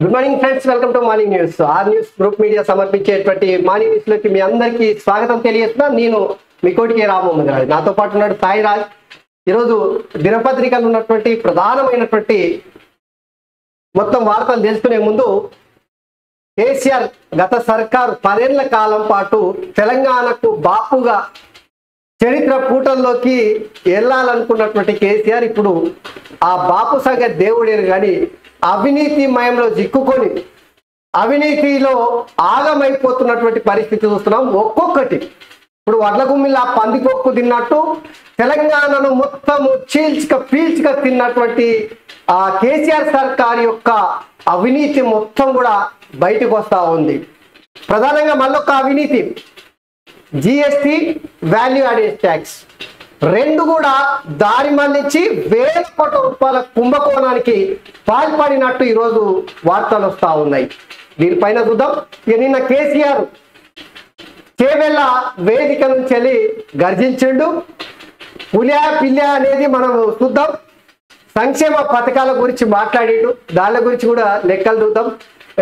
Good morning friends, welcome to morning news. R news group media సమర్పించేటువంటి morning news లోకి మీ అందరికీ స్వాగతం తెలియజేస్తున్నా. నేను మీ కోటికే రామ్మోహన్ రాజు, నాతో పాటు ఉన్నాడు సాయిరాజ్. ఈరోజు దినపత్రికలు ఉన్నటువంటి ప్రధానమైనటువంటి మొత్తం వార్తలు తెలుసుకునే ముందు, కేసీఆర్ గత సర్కారు 10 ఏళ్ల కాలం పాటు తెలంగాణకు బాపుగా చరిత్ర పూటల్లోకి వెళ్ళాలనుకున్నటువంటి కేసీఆర్ ఇప్పుడు ఆ బాపు సంగతి దేవుడేరు కానీ అవినీతి మయంలో చిక్కుకొని అవినీతిలో ఆగమైపోతున్నటువంటి పరిస్థితి చూస్తున్నాం. ఒక్కొక్కటి ఇప్పుడు వడ్ల గుమ్మిలా పందికొక్కు తిన్నట్టు తెలంగాణను మొత్తము పీల్చుక తిన్నటువంటి ఆ కేసీఆర్ సర్కార్ యొక్క అవినీతి మొత్తం కూడా బయటకు వస్తూ ఉంది. ప్రధానంగా మళ్ళొక్క అవినీతి, జిఎస్టి, వాల్యూ యాడెడ్ ట్యాక్స్ రెండు కూడా దారి మళ్లించి వేల కోట్ల రూపాయల కుంభకోణానికి పాల్పడినట్టు ఈరోజు వార్తలు వస్తూ ఉన్నాయి. దీనిపైన చూద్దాం. నిన్న కేసీఆర్ చేవెళ్ళ వేదిక నుంచి వెళ్ళి గర్జించిండు. పులియా పిల్లా అనేది మనం చూద్దాం. సంక్షేమ పథకాల గురించి మాట్లాడిండు, దాని గురించి కూడా లెక్కలు చూద్దాం.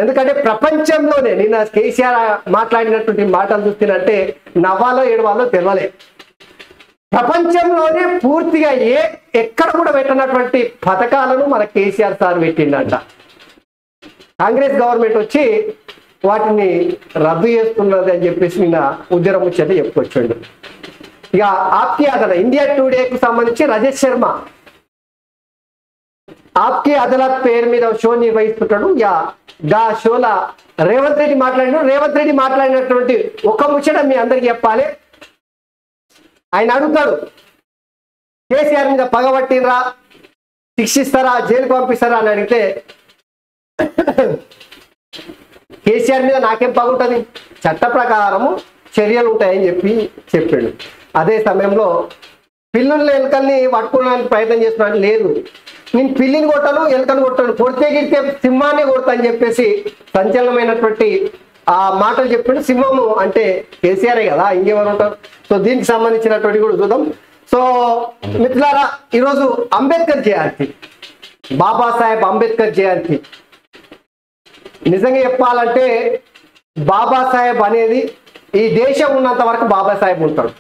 ఎందుకంటే ప్రపంచంలోనే నిన్న కేసీఆర్ మాట్లాడినటువంటి మాటలు చూస్తున్నట్టే నవ్వాలో ఏడవాలో తెలియలే. ప్రపంచంలోనే పూర్తిగా ఎక్కడ కూడా పెట్టినటువంటి పథకాలను మన కేసీఆర్ సార్ పెట్టిండంట. కాంగ్రెస్ గవర్నమెంట్ వచ్చి వాటిని రద్దు చేస్తున్నది అని చెప్పేసి నిన్న ఉద్యమం ముచ్చట చెప్పుకొచ్చాడు. ఇక ఆప్కి అదాలత్, ఇండియా టుడేకు సంబంధించి రజత్ శర్మ ఆప్కి అదాలత్ పేరు మీద షో నిర్వహిస్తుంటాడు. గా షోలా రేవంత్ రెడ్డి మాట్లాడినటువంటి ఒక ముచ్చట మీ అందరికి చెప్పాలి. ఆయన అడుగుతాడు, కేసీఆర్ మీద పగబట్టినరా, శిక్షిస్తారా, జైలుకు పంపిస్తారా అని అడిగితే కేసీఆర్ మీద నాకేం పగుంటుంది, చట్ట ప్రకారము చర్యలు ఉంటాయని చెప్పాడు. అదే సమయంలో పిల్లుల ఎలుకల్ని పట్టుకోవడానికి ప్రయత్నం చేస్తున్నాడు. లేదు, నేను పిల్లిని కొట్టాను, ఎలుకను కొట్టాను, కొడితే గిడితే సింహాన్ని కొడతా అని చెప్పేసి సంచలనమైనటువంటి ఆ మాటలు చెప్పిండు. సింహము అంటే కేసీఆర్ కదా, ఇంకెవరు ఉంటారు. సో దీనికి సంబంధించినటువంటి కూడా చూద్దాం. సో మిత్రులారా, ఈరోజు అంబేద్కర్ జయంతి, బాబాసాహెబ్ అంబేద్కర్ జయంతి. నిజంగా చెప్పాలంటే బాబాసాహెబ్ అనేది ఈ దేశం ఉన్నంత వరకు బాబాసాహెబ్ ఉంటాడు.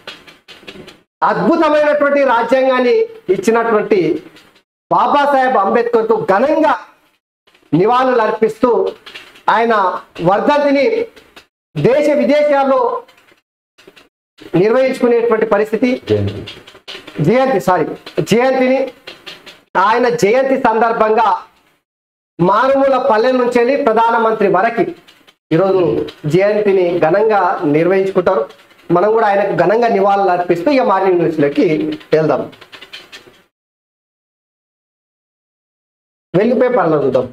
అద్భుతమైనటువంటి రాజ్యాంగాన్ని ఇచ్చినటువంటి బాబాసాహెబ్ అంబేద్కర్కు ఘనంగా నివాళులు అర్పిస్తూ ఆయన వర్ధంతిని దేశ విదేశాల్లో నిర్వహించుకునేటువంటి పరిస్థితి, జయంతిని ఆయన జయంతి సందర్భంగా మారుమూల పల్లె నుంచి వెళ్ళి ప్రధానమంత్రి వరకు ఈరోజు జయంతిని ఘనంగా నిర్వహించుకుంటారు. మనం కూడా ఆయనకు ఘనంగా నివాళులు అర్పిస్తూ ఇక మార్నింగ్ న్యూస్లోకి వెళ్దాం. వెలుగుపై పనులు చూద్దాం.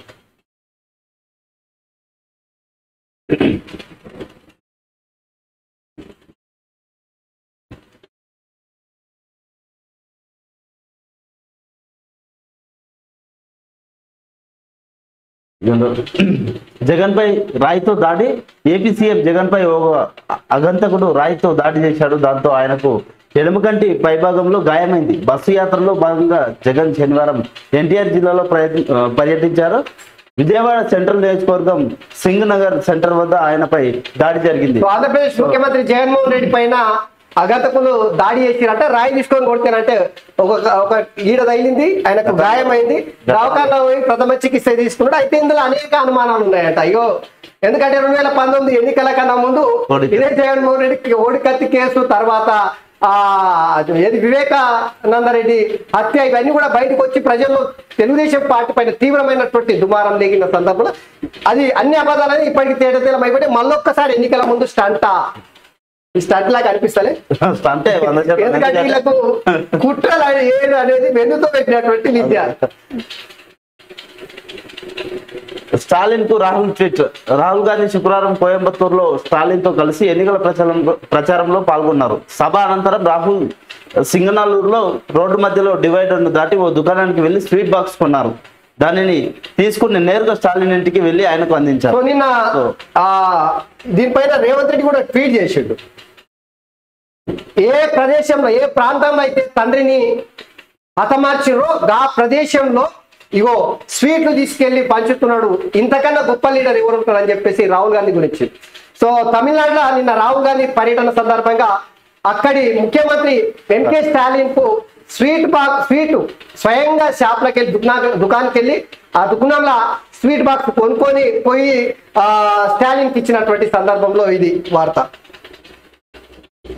జగన్ పై రాయితో దాడి, ఏపీ సీఎం జగన్ పై ఒక అగంతకుడు రాయితో దాడి చేశాడు. దాంతో ఆయనకు ఎడమకంటి పైభాగంలో గాయమైంది. బస్సు యాత్రలో భాగంగా జగన్ శనివారం ఎన్టీఆర్ జిల్లాలో పర్యటించారు. విజయవాడ సెంట్రల్ నియోజకవర్గం సింగ్ నగర్ సెంటర్ వద్ద ఆయనపై దాడి జరిగింది. ఆంధ్రప్రదేశ్ ముఖ్యమంత్రి జగన్మోహన్ రెడ్డి పైన అగంతకులు దాడి చేసిరంటే రాయి తీసుకొని కొడితేనంటే ఒక ఈడ తగిలింది, ఆయనకు గాయమైంది. దవాఖానలో పోయి ప్రథమ చికిత్స తీసుకున్నాడు. అయితే ఇందులో అనేక అనుమానాలు ఉన్నాయట. అయ్యో, ఎందుకంటే 2019 ఎన్నికల కన్నా ముందు ఇదే జగన్మోహన్ రెడ్డికి ఓడికత్తి కేసు తర్వాత వివేకానందరెడ్డి హత్య, ఇవన్నీ కూడా బయటకు వచ్చి ప్రజల్లో తెలుగుదేశం పార్టీ పైన తీవ్రమైనటువంటి దుమారం లేగిన సందర్భంలో అది అన్ని అబద్ధాలని ఇప్పటికి తేటతెల్లం అయిపోయి మళ్ళొక్కసారి ఎన్నికల ముందు ఈ స్టంట్ లాగా అనిపిస్తలే. ఎందుకంటే వీళ్ళకు కుట్రలు ఏడు అనేది వెన్నుతో పెట్టినటువంటి విద్య. స్టాలిన్ కు రాహుల్ ట్వీట్. రాహుల్ గాంధీ శుక్రవారం కోయంబత్తూరులో స్టాలిన్ తో కలిసి ఎన్నికల ప్రచారంలో పాల్గొన్నారు. సభ అనంతరం రాహుల్ సింగనల్లూరులో రోడ్డు మధ్యలో డివైడర్ ను దాటి ఓ దుకాణానికి వెళ్లి స్వీట్ బాక్స్ కొన్నారు. దానిని తీసుకుని నేరుగా స్టాలిన్ ఇంటికి వెళ్లి ఆయనకు అందించారు. నిన్న దీనిపైన రేవంత్ రెడ్డి కూడా ట్వీట్ చేసిండు. ఏ ప్రదేశంలో, ఏ ప్రాంతంలో అయితే తండ్రిని హతమార్చిరో ఆ ప్రదేశంలో ఇగో స్వీట్లు తీసుకెళ్లి పంచుతున్నాడు, ఇంతకన్నా గొప్ప లీడర్ ఎవరు ఉంటారని చెప్పేసి రాహుల్ గాంధీ గురించి. సో తమిళనాడులో నిన్న రాహుల్ గాంధీ పర్యటన సందర్భంగా అక్కడి ముఖ్యమంత్రి ఎంకే స్టాలిన్ కు స్వీట్ స్వయంగా షాప్లోకి వెళ్ళి దుకాణానికి వెళ్ళి ఆ దుకాణంలో స్వీట్ బాక్స్ కొనుక్కొని పోయి స్టాలిన్కి ఇచ్చినటువంటి సందర్భంలో ఇది వార్త.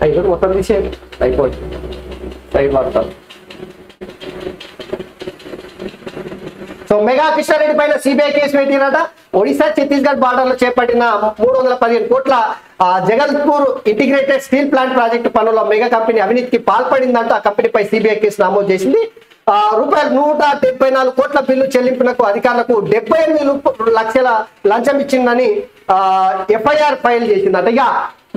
అయిపోయి మొత్తం తీసేయండి, అయిపోయింది సైడ్ వార్త. సో మెగా కృష్ణారెడ్డి పైన సిబిఐ కేసు పెట్టిరట. ఒడిశా ఛత్తీస్గఢ్ బార్డర్ లో చేపట్టిన 315 కోట్ల Jagdalpur integrated steel plant project పనుల్లో మెగా కంపెనీ అవినీతికి పాల్పడిందంటూ ఆ కంపెనీపై సిబిఐ కేసు నమోదు చేసింది. రూపాయలు 174 కోట్ల బిల్లు చెల్లింపునకు అధికారులకు 78 లక్షల లంచం ఇచ్చిందని ఎఫ్ఐఆర్ ఫైల్ చేసిందట. ఇక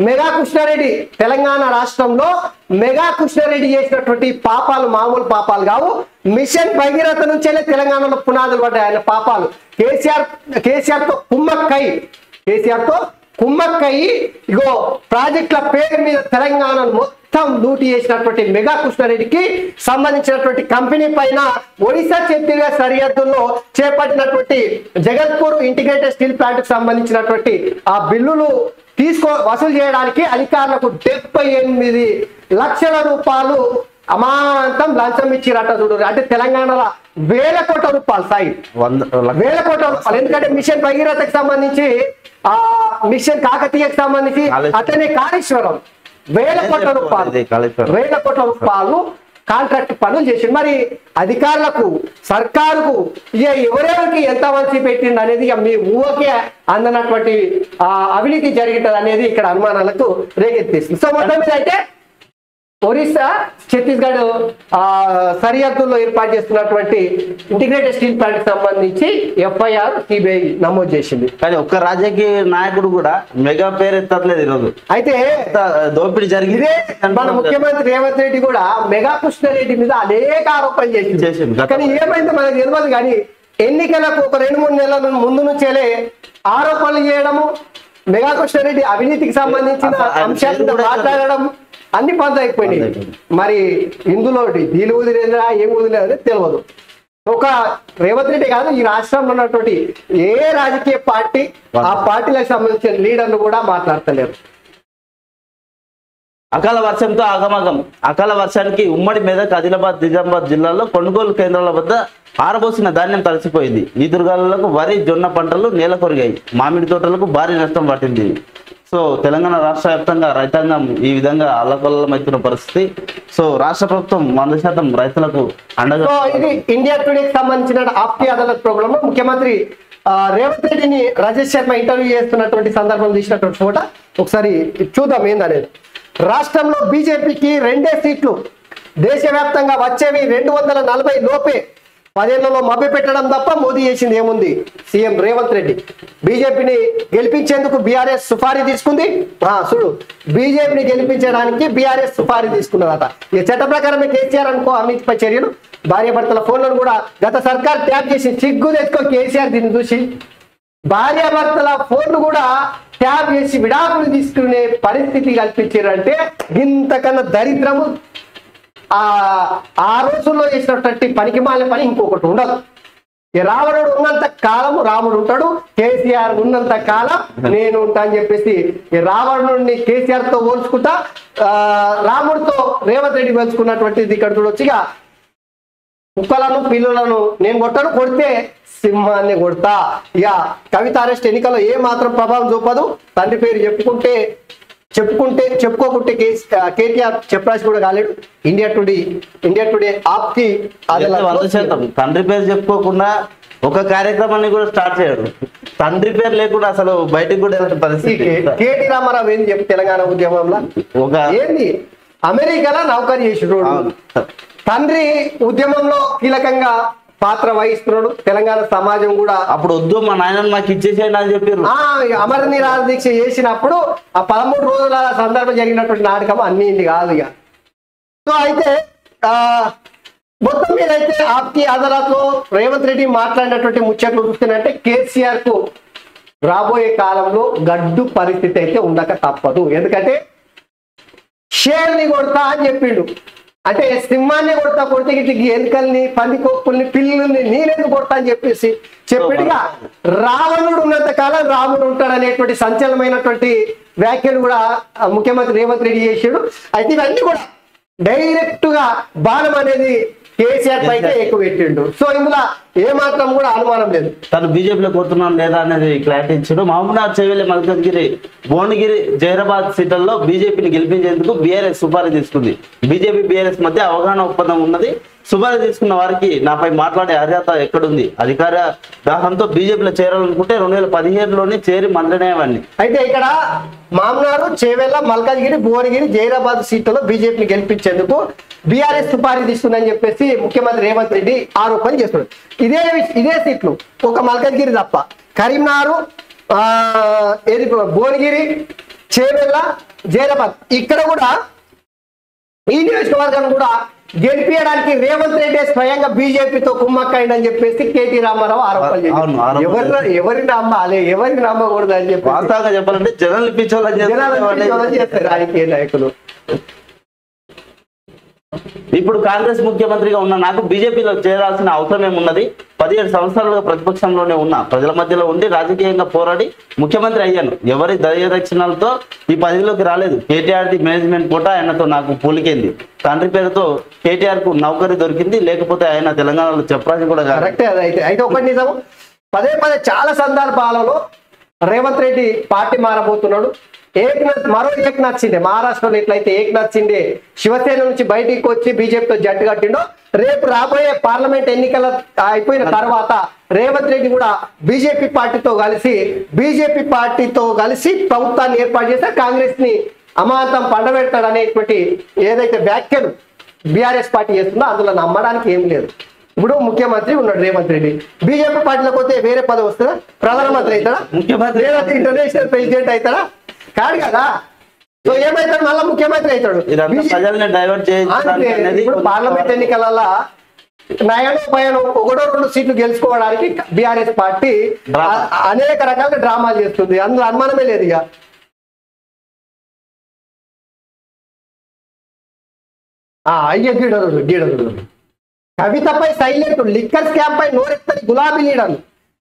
మెగా కృష్ణారెడ్డి తెలంగాణ రాష్ట్రంలో మెగా కృష్ణారెడ్డి చేసినటువంటి పాపాలు మామూలు పాపాలు కావు. మిషన్ భగీరథ నుంచే తెలంగాణలో పునాదులు పడ్డాయి ఆయన పాపాలు. కేసీఆర్ తో కుమ్మక్కయ్యి ఇగో ప్రాజెక్టుల పేరు మీద తెలంగాణ మొత్తం లూటీ చేసినటువంటి మెగా కృష్ణారెడ్డికి సంబంధించినటువంటి కంపెనీ పైన ఒడిశా ఛత్తీస్గఢ్ సరిహద్దుల్లో చేపట్టినటువంటి జగత్పూర్ ఇంటిగ్రేటెడ్ స్టీల్ ప్లాంట్ కు సంబంధించినటువంటి ఆ బిల్లులు వసూలు చేయడానికి అధికారులకు 78 లక్షల రూపాయలు అమాంతం లంచం ఇచ్చిరట. చూడు, అంటే తెలంగాణలో 1000 కోట్ల రూపాయలు సాయి, 1000 కోట్ల రూపాయలు. ఎందుకంటే మిషన్ భగీరథకు సంబంధించి ఆ మిషన్ కాకతీయకు సంబంధించి అతనే కాళేశ్వరం 1000 కోట్ల రూపాయలు కాంట్రాక్ట్ పనులు చేసింది. మరి అధికారులకు సర్కారుకు ఇక ఎవరెవరికి ఎంత వంచి పెట్టింది అనేది ఇక మీ ఊహకే అందనటువంటి అవినీతి జరిగింది అనేది ఇక్కడ అనుమానాలకు రేకెత్తిస్తుంది. సో మొత్తం మీద అయితే ఒరిస్సా ఛత్తీస్గఢ్ సరిహద్దుల్లో ఏర్పాటు చేస్తున్నటువంటి ఇంటిగ్రేటెడ్ స్టీల్ ప్లాంట్ కి సంబంధించి ఎఫ్ఐఆర్ సిబిఐ నమోదు చేసింది. కానీ ఒక్క రాజకీయ నాయకుడు కూడా మెగా పేరు ఎత్తట్లేదు ఈరోజు. అయితే దోపిడీ జరిగింది. మన ముఖ్యమంత్రి రేవంత్ రెడ్డి కూడా మెగా కృష్ణారెడ్డి మీద అనేక ఆరోపణలు చేసింది. కానీ ఏమైందో మనకు తెలియదు. కానీ ఎన్నికలకు ఒక 2-3 నెలల ముందు నుంచేలే ఆరోపణలు చేయడము, మెగా కృష్ణారెడ్డి అవినీతికి సంబంధించిన అంశాలను మాట్లాడడం అన్ని బంద్ అయిపోయినాయి. మరి ఇందులో దీని వదిలేదా ఏం వదిలేదో తెలియదు. ఒక రేవంత్ రెడ్డి కాదు, ఈ రాష్ట్రంలో ఉన్నటువంటి ఏ రాజకీయ పార్టీ ఆ పార్టీలకు సంబంధించిన లీడర్లు కూడా మాట్లాడతలేరు. అకాల వర్షంతో ఆగమాగం. అకాల వర్షానికి ఉమ్మడి మెదక్, ఆదిలాబాద్, నిజామాబాద్ జిల్లాల్లో కొనుగోలు కేంద్రాల వద్ద ఆరబోసిన ధాన్యం తడిసిపోయింది. ఈదురుగాలులకు వరి, జొన్న పంటలు నేల కొరిగాయి. మామిడి తోటలకు భారీ నష్టం పట్టింది. సో తెలంగాణ రాష్ట్ర వ్యాప్తంగా రైతాంగం ఈ విధంగా అల్లకల్లమవుతున్న పరిస్థితి. సో రాష్ట్ర ప్రభుత్వం 100% రైతులకు అండగా. ఇది ఇండియా టుడేకి సంబంధించిన ఆప్కి అదాలత్ ప్రోగ్రామ్ లో ముఖ్యమంత్రి రేవంత్ రెడ్డిని రాజేష్ శర్మ ఇంటర్వ్యూ చేస్తున్నటువంటి సందర్భం తీసినటువంటి ఫోటో ఒకసారి చూద్దాం ఏందనేది. రాష్ట్రంలో బీజేపీకి 2 సీట్లు, దేశవ్యాప్తంగా వచ్చేవి 240 లోపే. 10 ఏళ్లలో మభ్య పెట్టడం తప్ప మోదీ చేసింది ఏముంది? సీఎం రేవంత్ రెడ్డి బీజేపీని గెలిపించేందుకు బీఆర్ఎస్ సుపారీ తీసుకుంది. చూడు, బీజేపీని గెలిపించడానికి బీఆర్ఎస్ సుపారీ తీసుకున్నదట. ఈ చట్ట ప్రకారమే కేసీఆర్ అనుకో అవినీతిపై చర్యలు. భార్యాభర్తల ఫోన్లను కూడా గత సర్కార్ ట్యాప్ చేసి సిగ్గు తెచ్చుకో కేసీఆర్ దీన్ని చూసి. భార్యాభర్తల ఫోన్లు కూడా ట్యాప్ చేసి విడాకులు తీసుకునే పరిస్థితి కల్పించారంటే ఇంతకన్నా దరిద్రము ఆ రోజుల్లో చేసినటువంటి పనికి మాలిన పని ఇంకొకటి ఉండదు. రావణుడు ఉన్నంత కాలం రాముడు ఉంటాడు, కేసీఆర్ ఉన్నంత కాలం నేను ఉంటా అని చెప్పేసి రావణుడిని కేసీఆర్ తో పోల్చుకుంటా రాముడితో రేవంత్ రెడ్డి పోల్చుకున్నటువంటిది ఇక్కడ చూడొచ్చుగా. కుక్కలను పిల్లులను నేను కొట్టను, కొడితే సింహాన్ని కొడతా. ఇక కవిత అరెస్ట్ ఎన్నికల్లో ఏ మాత్రం ప్రభావం చూపదు. తండ్రి పేరు చెప్పుకోకుంటే కేటీఆర్ చెప్పరాసి కూడా కాలేడు. ఇండియా టుడే ఆప్కి తండ్రి పేరు చెప్పుకోకుండా ఒక కార్యక్రమాన్ని కూడా స్టార్ట్ చేయడు. తండ్రి పేరు లేకుండా అసలు బయటకు కూడా పరిస్థితి. కేటీ రామారావు ఏంది చెప్పి తెలంగాణ ఉద్యమంలో ఏంది అమెరికాలో నౌకరీ చేసినోడు, తండ్రి ఉద్యమంలో కీలకంగా పాత్ర వహిస్తున్నాడు. తెలంగాణ సమాజం కూడా అప్పుడు వద్దు మా నాయన మాకు ఇచ్చేసేయండి అని చెప్పారు. అమర నిరాహార దీక్ష చేసినప్పుడు ఆ 13 రోజుల సందర్భం జరిగినటువంటి నాటకం అన్ని ఇది కాదు ఇక. సో అయితే మొత్తం మీద అయితే ఆప్కి అదాలత్ లో రేవంత్ రెడ్డి మాట్లాడినటువంటి ముచ్చట్లు చూస్తున్నట్టే కేసీఆర్ కు రాబోయే కాలంలో గడ్డు పరిస్థితి అయితే ఉండక తప్పదు. ఎందుకంటే షేర్ని కొడతా అని చెప్పిండు. అంటే సింహాన్ని కొడతా, కొడితే ఎలుకల్ని, పందికొక్కుల్ని, పిల్లుల్ని నేనెందుకు కొడతా అని చెప్పేసి చెప్పిగా రావణుడు ఉన్నంత కాలం రాముడు ఉంటాడు అనేటువంటి సంచలనమైనటువంటి వ్యాఖ్యలు కూడా ముఖ్యమంత్రి రేవంత్ రెడ్డి చేశాడు. అయితే ఇవన్నీ కూడా డైరెక్ట్ గా బాణం అనేది కేసీఆర్ పైకే ఎక్కువ పెట్టిండు. సో ఇందులో ఏమాత్రం కూడా అనుమానం లేదు. తను బీజేపీలో కోరుతున్నాను లేదా అనేది క్లారిటీ ఇచ్చాడు. మహబూబ్నగర్, చేవెళ్లి, మల్కజ్గిరి, భువనగిరి, జైరాబాద్ సీట్లలో బీజేపీని గెలిపించేందుకు బీఆర్ఎస్ సుపారీ తీసుకుంది. బీజేపీ బీఆర్ఎస్ మధ్య అవగాహన ఒప్పందం ఉన్నది. సుపారీ తీసుకున్న వారికి నాపై మాట్లాడే అర్హత ఎక్కడుంది? అధికార దాహంతో బీజేపీలో చేరాలనుకుంటే 2017లోనే చేరి మంత్రినేవాడిని. అయితే ఇక్కడ మామ్నారు, చేవెళ్ళ, మల్కాజ్గిరి, భువనగిరి, జైరాబాద్ సీట్లలో బీజేపీని గెలిపించేందుకు బీఆర్ఎస్ సుపారీ తీసుకుందని చెప్పేసి ముఖ్యమంత్రి రేవంత్ రెడ్డి ఆరోపణ చేస్తున్నాడు. ఇదే సీట్లు ఒక మల్కాజ్గిరి తప్ప కరీంనగర్, భువనగిరి, చేవెళ్ళ, జైరాబాద్ ఇక్కడ కూడా ఈ నియోజకవర్గాన్ని కూడా గెలిపించడానికి రేవంత్ రెడ్డి స్వయంగా బీజేపీతో కుమ్మక్కైందని చెప్పేసి కేటీ రామారావు ఆరోపణ చేశారు. ఎవరిని నమ్మాలి, ఎవరిని నమ్మకూడదు అని చెప్పి వాస్తవంగా చెప్పాలంటే జనాలు ఇప్పించాలని చేస్తారు రాజకీయ నాయకులు. ఇప్పుడు కాంగ్రెస్ ముఖ్యమంత్రిగా ఉన్న నాకు బీజేపీలో చేరాల్సిన అవసరం ఏమున్నది? 17 సంవత్సరాలుగా ప్రతిపక్షంలోనే ఉన్నా, ప్రజల మధ్యలో ఉండి రాజకీయంగా పోరాడి ముఖ్యమంత్రి అయ్యాను. ఎవరి దయదక్షిణాలతో ఈ పదవిలోకి రాలేదు. కేటీఆర్ ది మేనేజ్మెంట్ కోట ఆయనతో నాకు పూలికేంది. తండ్రి పేరుతో కేటీఆర్ కు నౌకరీ దొరికింది, లేకపోతే ఆయన తెలంగాణలో చెప్పరాజు కూడా కరెక్టే. అయితే ఒకటి నిజం, పదే చాలా సందర్భాలలో రేవంత్ రెడ్డి పార్టీ మారబోతున్నాడు. మరో ఏక్నాథ్ షిండే మహారాష్ట్రలో ఎట్లయితే ఏక్నాథ్ షిండే శివసేన నుంచి బయటికి వచ్చి బీజేపీతో జట్టు కట్టిండో, రేపు రాబోయే పార్లమెంట్ ఎన్నికల అయిపోయిన తర్వాత రేవంత్ రెడ్డి కూడా బీజేపీ పార్టీతో కలిసి ప్రభుత్వాన్ని ఏర్పాటు చేస్తే కాంగ్రెస్ ని అమాంతం పండబెడతాడు అనేటువంటి ఏదైతే వ్యాఖ్యలు బీఆర్ఎస్ పార్టీ చేస్తుందో అందులో నమ్మడానికి ఏం లేదు. ఇప్పుడు ముఖ్యమంత్రి ఉన్నాడు రేవంత్ రెడ్డి, బీజేపీ పార్టీలోకి పోతే వేరే పదవి వస్తుందా? ప్రధానమంత్రి అవుతాడా? ముఖ్యమంత్రి ఇంటర్నేషనల్ ప్రెసిడెంట్ అవుతాడా? కాదు కదా. సో ఏమైతాడు? మళ్ళీ ముఖ్యమంత్రి అవుతాడు. ఇప్పుడు పార్లమెంట్ ఎన్నికల నయనో భయనో 1-2 సీట్లు గెలుచుకోవడానికి బీఆర్ఎస్ పార్టీ అనేక రకాల డ్రామాలు చేస్తుంది. అందులో అనుమానమే లేదు. ఇక అయ్య గీడలు కవితపై సైలెంట్, లిక్కర్ స్కామ్ పై నోరెత్తని గులాబీ లీడర్లు,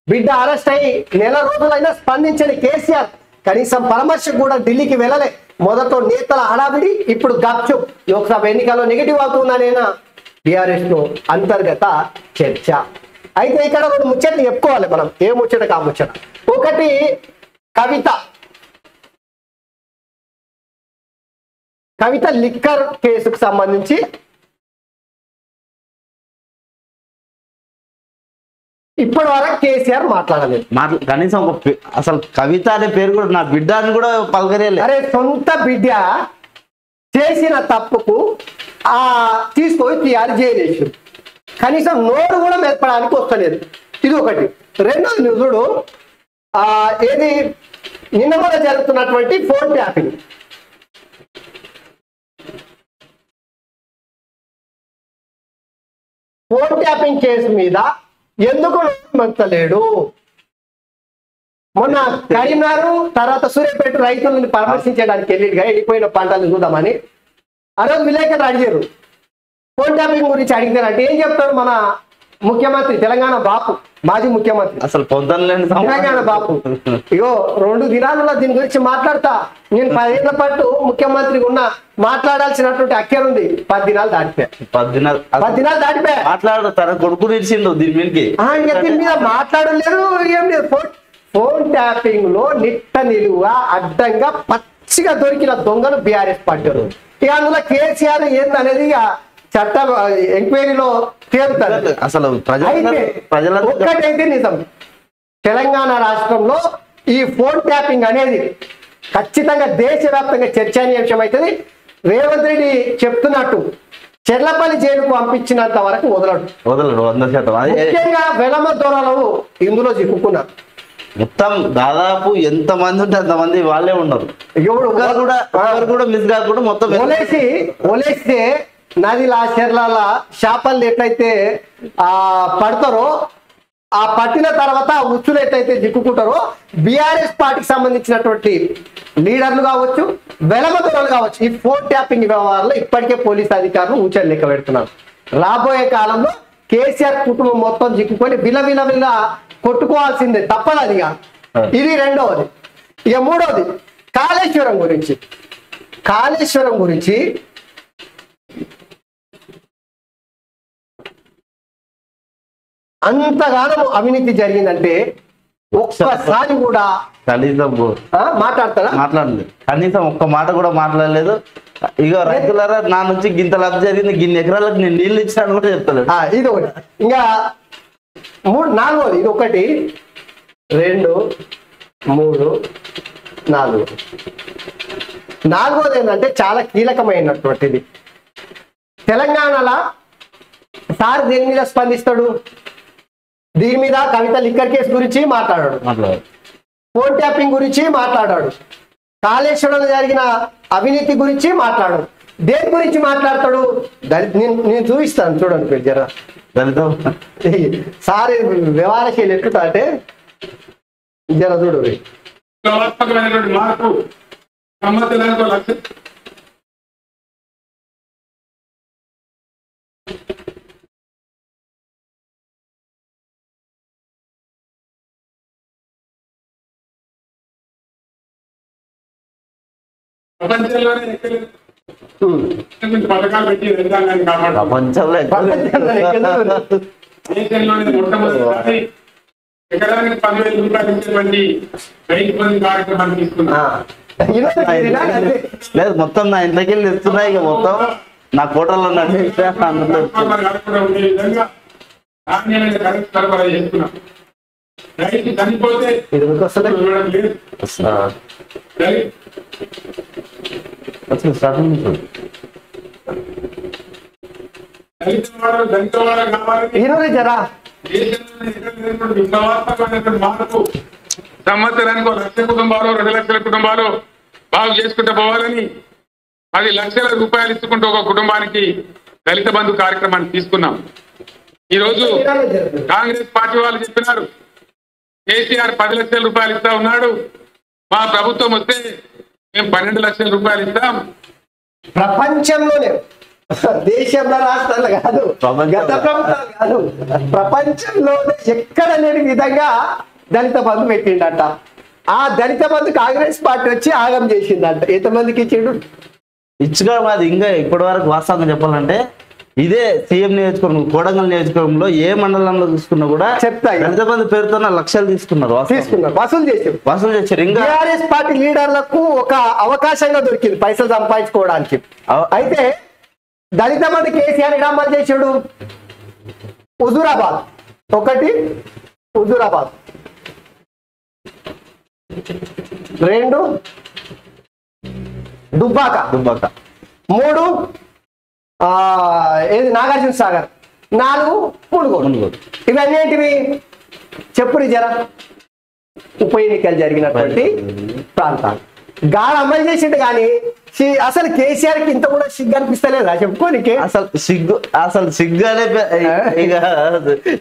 బిడ్డ అరెస్ట్ అయి నెల రోజులైనా స్పందించని కేసీఆర్ కనీసం పరామర్శ కూడా ఢిల్లీకి వెళ్ళలే. మొదట నేతల హడావిడి, ఇప్పుడు గప్చుప్. లోక్సభ ఎన్నికల్లో నెగిటివ్ అవుతుందనేనా బీఆర్ఎస్ లో అంతర్గత చర్చ. అయితే ఇక్కడ 2 ముచ్చట్లు చెప్పుకోవాలి మనం. ఏ ముచ్చట కా ముచ్చట. ఒకటి కవిత లిక్కర్ కేసుకు సంబంధించి ఇప్పటి వరకు కేసీఆర్ మాట్లాడలేదు. కనీసం అసలు కవిత అనే పేరు కూడా నా బిడ్డ అని కూడా పలకరేలే. అరే సొంత బిడ్డ చేసిన తప్పుకు తీసుకొని తీయాలి జైలేసి, కనీసం నోరు కూడా మెదపడానికి వస్తలేదు. ఇది ఒకటి. రెండోది నువ్వు చూడు, ఏది నిన్న కూడా జరుగుతున్నటువంటి phone tapping. Phone tapping case మీద ఎందుకు మంచలేడు? మొన్న కరీంనగర్ తర్వాత సూర్యాపేట రైతులను పరామర్శించడానికి వెళ్ళిగా ఎండిపోయిన పంటలు చూద్దామని ఆ రోజు విలేకరులు అడిగారు. ఫోన్ ట్యాపింగ్ గురించి అడిగినారంటే ఏం చెప్తాడు మన ముఖ్యమంత్రి, తెలంగాణ బాపు, మాజీ ముఖ్యమంత్రి, అసలు తెలంగాణ బాపు. ఇగో 2 దినాలలో దీని గురించి మాట్లాడతా. నేను 10 ఏళ్ల పాటు ముఖ్యమంత్రి ఉన్నా, మాట్లాడాల్సినటువంటి అక్కర ఉంది. 10 దినాలు దాటిపోయా. 10 దినాలు దాటిపోయా. మాట్లాడు తన కొడుకు నిలిచిండు దీని మీద మాట్లాడలేదు, ఏం లేదు. ఫోన్ ట్యాపింగ్ లో నిట్ట నిలువ అడ్డంగా పచ్చిగా దొరికిన దొంగలు బీఆర్ఎస్ పార్టీ. ఇక అందులో కేసీఆర్ ఏందనేది ఇక చట్ట ఎంక్వైరీలో తేలుతారు. అసలు ఒక్కటైతే నిజం, తెలంగాణ రాష్ట్రంలో ఈ ఫోన్ ట్యాపింగ్ అనేది ఖచ్చితంగా దేశవ్యాప్తంగా చర్చనీయాంశం అవుతుంది. రేవంత్ రెడ్డి చెప్తున్నట్టు చెర్లపల్లి జైలుకు పంపించినంత వరకు వదలడు 100%. ముఖ్యంగా వెలమ దొరలు ఇందులో చిక్కుకున్నారు. మొత్తం దాదాపు ఎంత మంది ఉంటే అంతమంది వాళ్ళే ఉన్నారు. ఎవరు కూడా మిస్ కాకుండా మొత్తం ఒలేస్తే నదిలా చెర్ల చేపలు ఎట్లయితే పడతారో ఆ పట్టిన తర్వాత ఆ ఉచ్చులు ఎట్లయితే జిక్కుకుంటారో బీఆర్ఎస్ పార్టీకి సంబంధించినటువంటి లీడర్లు కావచ్చు, వెలమదొరలు కావచ్చు, ఈ ఫోన్ ట్యాపింగ్ వ్యవహారంలో ఇప్పటికే పోలీసు అధికారులు ఊచలు లెక్క పెడుతున్నారు. రాబోయే కాలంలో కేసీఆర్ కుటుంబం మొత్తం జిక్కుకొని విల కొట్టుకోవాల్సిందే, తప్పదదిగా. ఇది రెండవది. ఇక మూడవది కాళేశ్వరం గురించి అంతగానో అవినీతి జరిగిందంటే ఒక్కసారి కూడా కనీసం మాట్లాడతారా? మాట్లాడలేదు, కనీసం ఒక్క మాట కూడా మాట్లాడలేదు. ఇక రైతులారా నా నుంచి గింత లబ్ధి జరిగింది, గిన్ని ఎకరాలకు నేను నీళ్ళు ఇచ్చాను కూడా చెప్తాను. ఇది ఒకటి. ఇంకా నాలుగోది, ఇది 1 2 3 4. నాలుగోది ఏంటంటే చాలా కీలకమైనటువంటిది. తెలంగాణలో సార్ దేని మీద స్పందిస్తాడు? దీని మీద కవిత లిక్కర్ కేసు గురించి మాట్లాడాడు, ఫోన్ ట్యాపింగ్ గురించి మాట్లాడాడు, కాళేశ్వరంలో జరిగిన అవినీతి గురించి మాట్లాడాడు. దేని గురించి మాట్లాడతాడు? నేను చూపిస్తాను చూడండి మీరు జర. సార్ వ్యవహారశైలి ఎట్లుతా అంటే జర చూడు. మార్పు ప్రపంచంలోనే పథకాలు పెట్టి రైతాంగాన్ని దేశంలోనే మొట్టమొదటి ఎకరానికి 10,000 రూపాయలు ఇచ్చేటువంటి రైతు బంధు కార్యక్రమాన్ని తీసుకున్నాం. లేదు, మొత్తం నా ఇంట్లోకి వెళ్ళి ఇస్తున్నాయి. ఇక మొత్తం నా కోటలో ఉండే విధంగా నాణ్యమైన కరెంట్ సరఫరా చేస్తున్నాం. రైతు చనిపోతే మార్పు సంవత్సరానికి 1 లక్ష కుటుంబాలు 2 లక్షల కుటుంబాలు బాగు చేసుకుంటూ పోవాలని 10 లక్షల రూపాయలు ఇచ్చుకుంటూ ఒక కుటుంబానికి దళిత బంధు కార్యక్రమాన్ని తీసుకున్నాం. ఈరోజు కాంగ్రెస్ పార్టీ వాళ్ళు చెప్పినారు కేసీఆర్ 10 లక్షల రూపాయలు ఇస్తా ఉన్నాడు, మా ప్రభుత్వం వస్తే మేము 12 లక్షల రూపాయలు ఇస్తాం. ప్రపంచంలోనే, దేశంలో రాష్ట్రాలు కాదు, గత ప్రభుత్వాలు కాదు, ప్రపంచంలోనే ఎక్కడ లేని విధంగా దళిత బంధు పెట్టిండట. ఆ దళిత బంధు కాంగ్రెస్ పార్టీ వచ్చి ఆగం చేసిందంట. ఎంతమందికి ఇచ్చిండు? ఇచ్చుగా మాది ఇంకా ఇప్పటి వరకు వాస్తవంగా చెప్పాలంటే ఇదే సీఎం నియోజకవర్గం, కోడంగల్ నియోజకవర్గంలో ఏ మండలంలో తీసుకున్నా కూడా చెప్తాయి. దళిత బంధు పేరుతో లక్షలు తీసుకున్నారు, వసూలు చేశారు. ఇంకా టీఆర్ఎస్ పార్టీ లీడర్లకు ఒక అవకాశంగా దొరికింది పైసలు సంపాదించుకోవడానికి. అయితే దళిత బంధు కేసీఆర్ అమలు చేసాడు. హుజూరాబాద్ 1, హుజూరాబాద్ 2, దుబ్బాక 3, ఏది నాగార్జున సాగర్ 4, మునుగోడు. ఇవన్నీ ఏంటివి చెప్పురి జర? ఉప ఎన్నికలు జరిగినటువంటి ప్రాంతాలు. గాలి అమలు చేసిండు కానీ అసలు కేసీఆర్ కి ఇంత కూడా సిగ్గు అనిపిస్తలేదా చెప్పుకోనికి? అసలు సిగ్గానే ఇక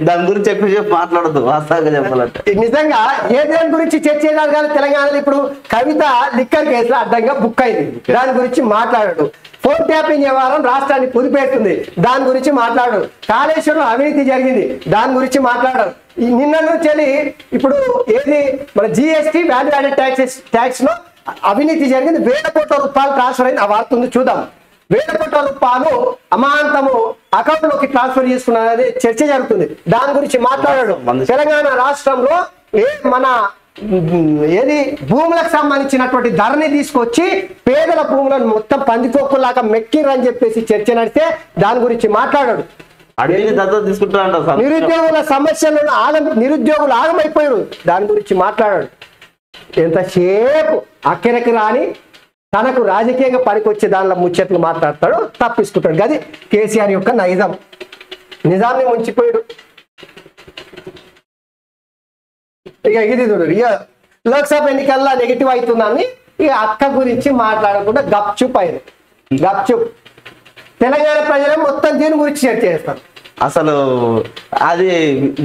దాని గురించి ఎక్కువ మాట్లాడదు వాస్తవంగా చెప్పాలంటే. నిజంగా ఏ దాని గురించి చర్చ చేయాలి కానీ తెలంగాణలో ఇప్పుడు కవిత లిక్కర్ కేసులో అడ్డంగా బుక్ అయింది, దాని గురించి మాట్లాడాడు. ఫోన్ ట్యాపింగ్ వ్యవహారం రాష్ట్రాన్ని కుదిపేస్తుంది, దాని గురించి మాట్లాడాడు. కాళేశ్వరం అవినీతి జరిగింది, దాని గురించి మాట్లాడాడు. నిన్న నుంచి ఇప్పుడు ఏది మన జిఎస్టీ వాల్యూ యాడెడ్ ట్యాక్స్ లో అవినీతి జరిగింది, 1,000 కోట్ల రూపాయలు ట్రాన్స్ఫర్ అయింది. ఆ వార్త ఉంది చూద్దాం. 1,000 కోట్ల రూపాయలు అమాంతము అకౌంట్ లోకి ట్రాన్స్ఫర్ చేసుకున్నది చర్చ జరుగుతుంది, దాని గురించి మాట్లాడాడు. తెలంగాణ రాష్ట్రంలో మన ఏది భూములకు సంబంధించినటువంటి ధరని తీసుకొచ్చి పేదల భూములను మొత్తం పందికొక్కులాగా మెక్కిరని చెప్పేసి చర్చ నడిస్తే దాని గురించి మాట్లాడాడు. నిరుద్యోగుల సమస్యలను నిరుద్యోగులు ఆగమైపోయారు, దాని గురించి మాట్లాడాడు. ఎంతసేపు అక్కడికి రాని తనకు రాజకీయంగా పనికొచ్చే దానిలో ముచ్చట్లు మాట్లాడతాడు, తప్పించుకుంటాడు. అది కేసీఆర్ యొక్క నిజాన్ని ముంచిపోయాడు. ఇక ఇది చూడు, ఇక లోక్సభ ఎన్నికల్లో నెగిటివ్ అవుతుందని ఇక అక్క గురించి మాట్లాడకుండా గప్చుప్ అయింది. గప్చుప్ తెలంగాణ ప్రజలు మొత్తం దీని గురించి చర్చ చేస్తారు. అసలు అది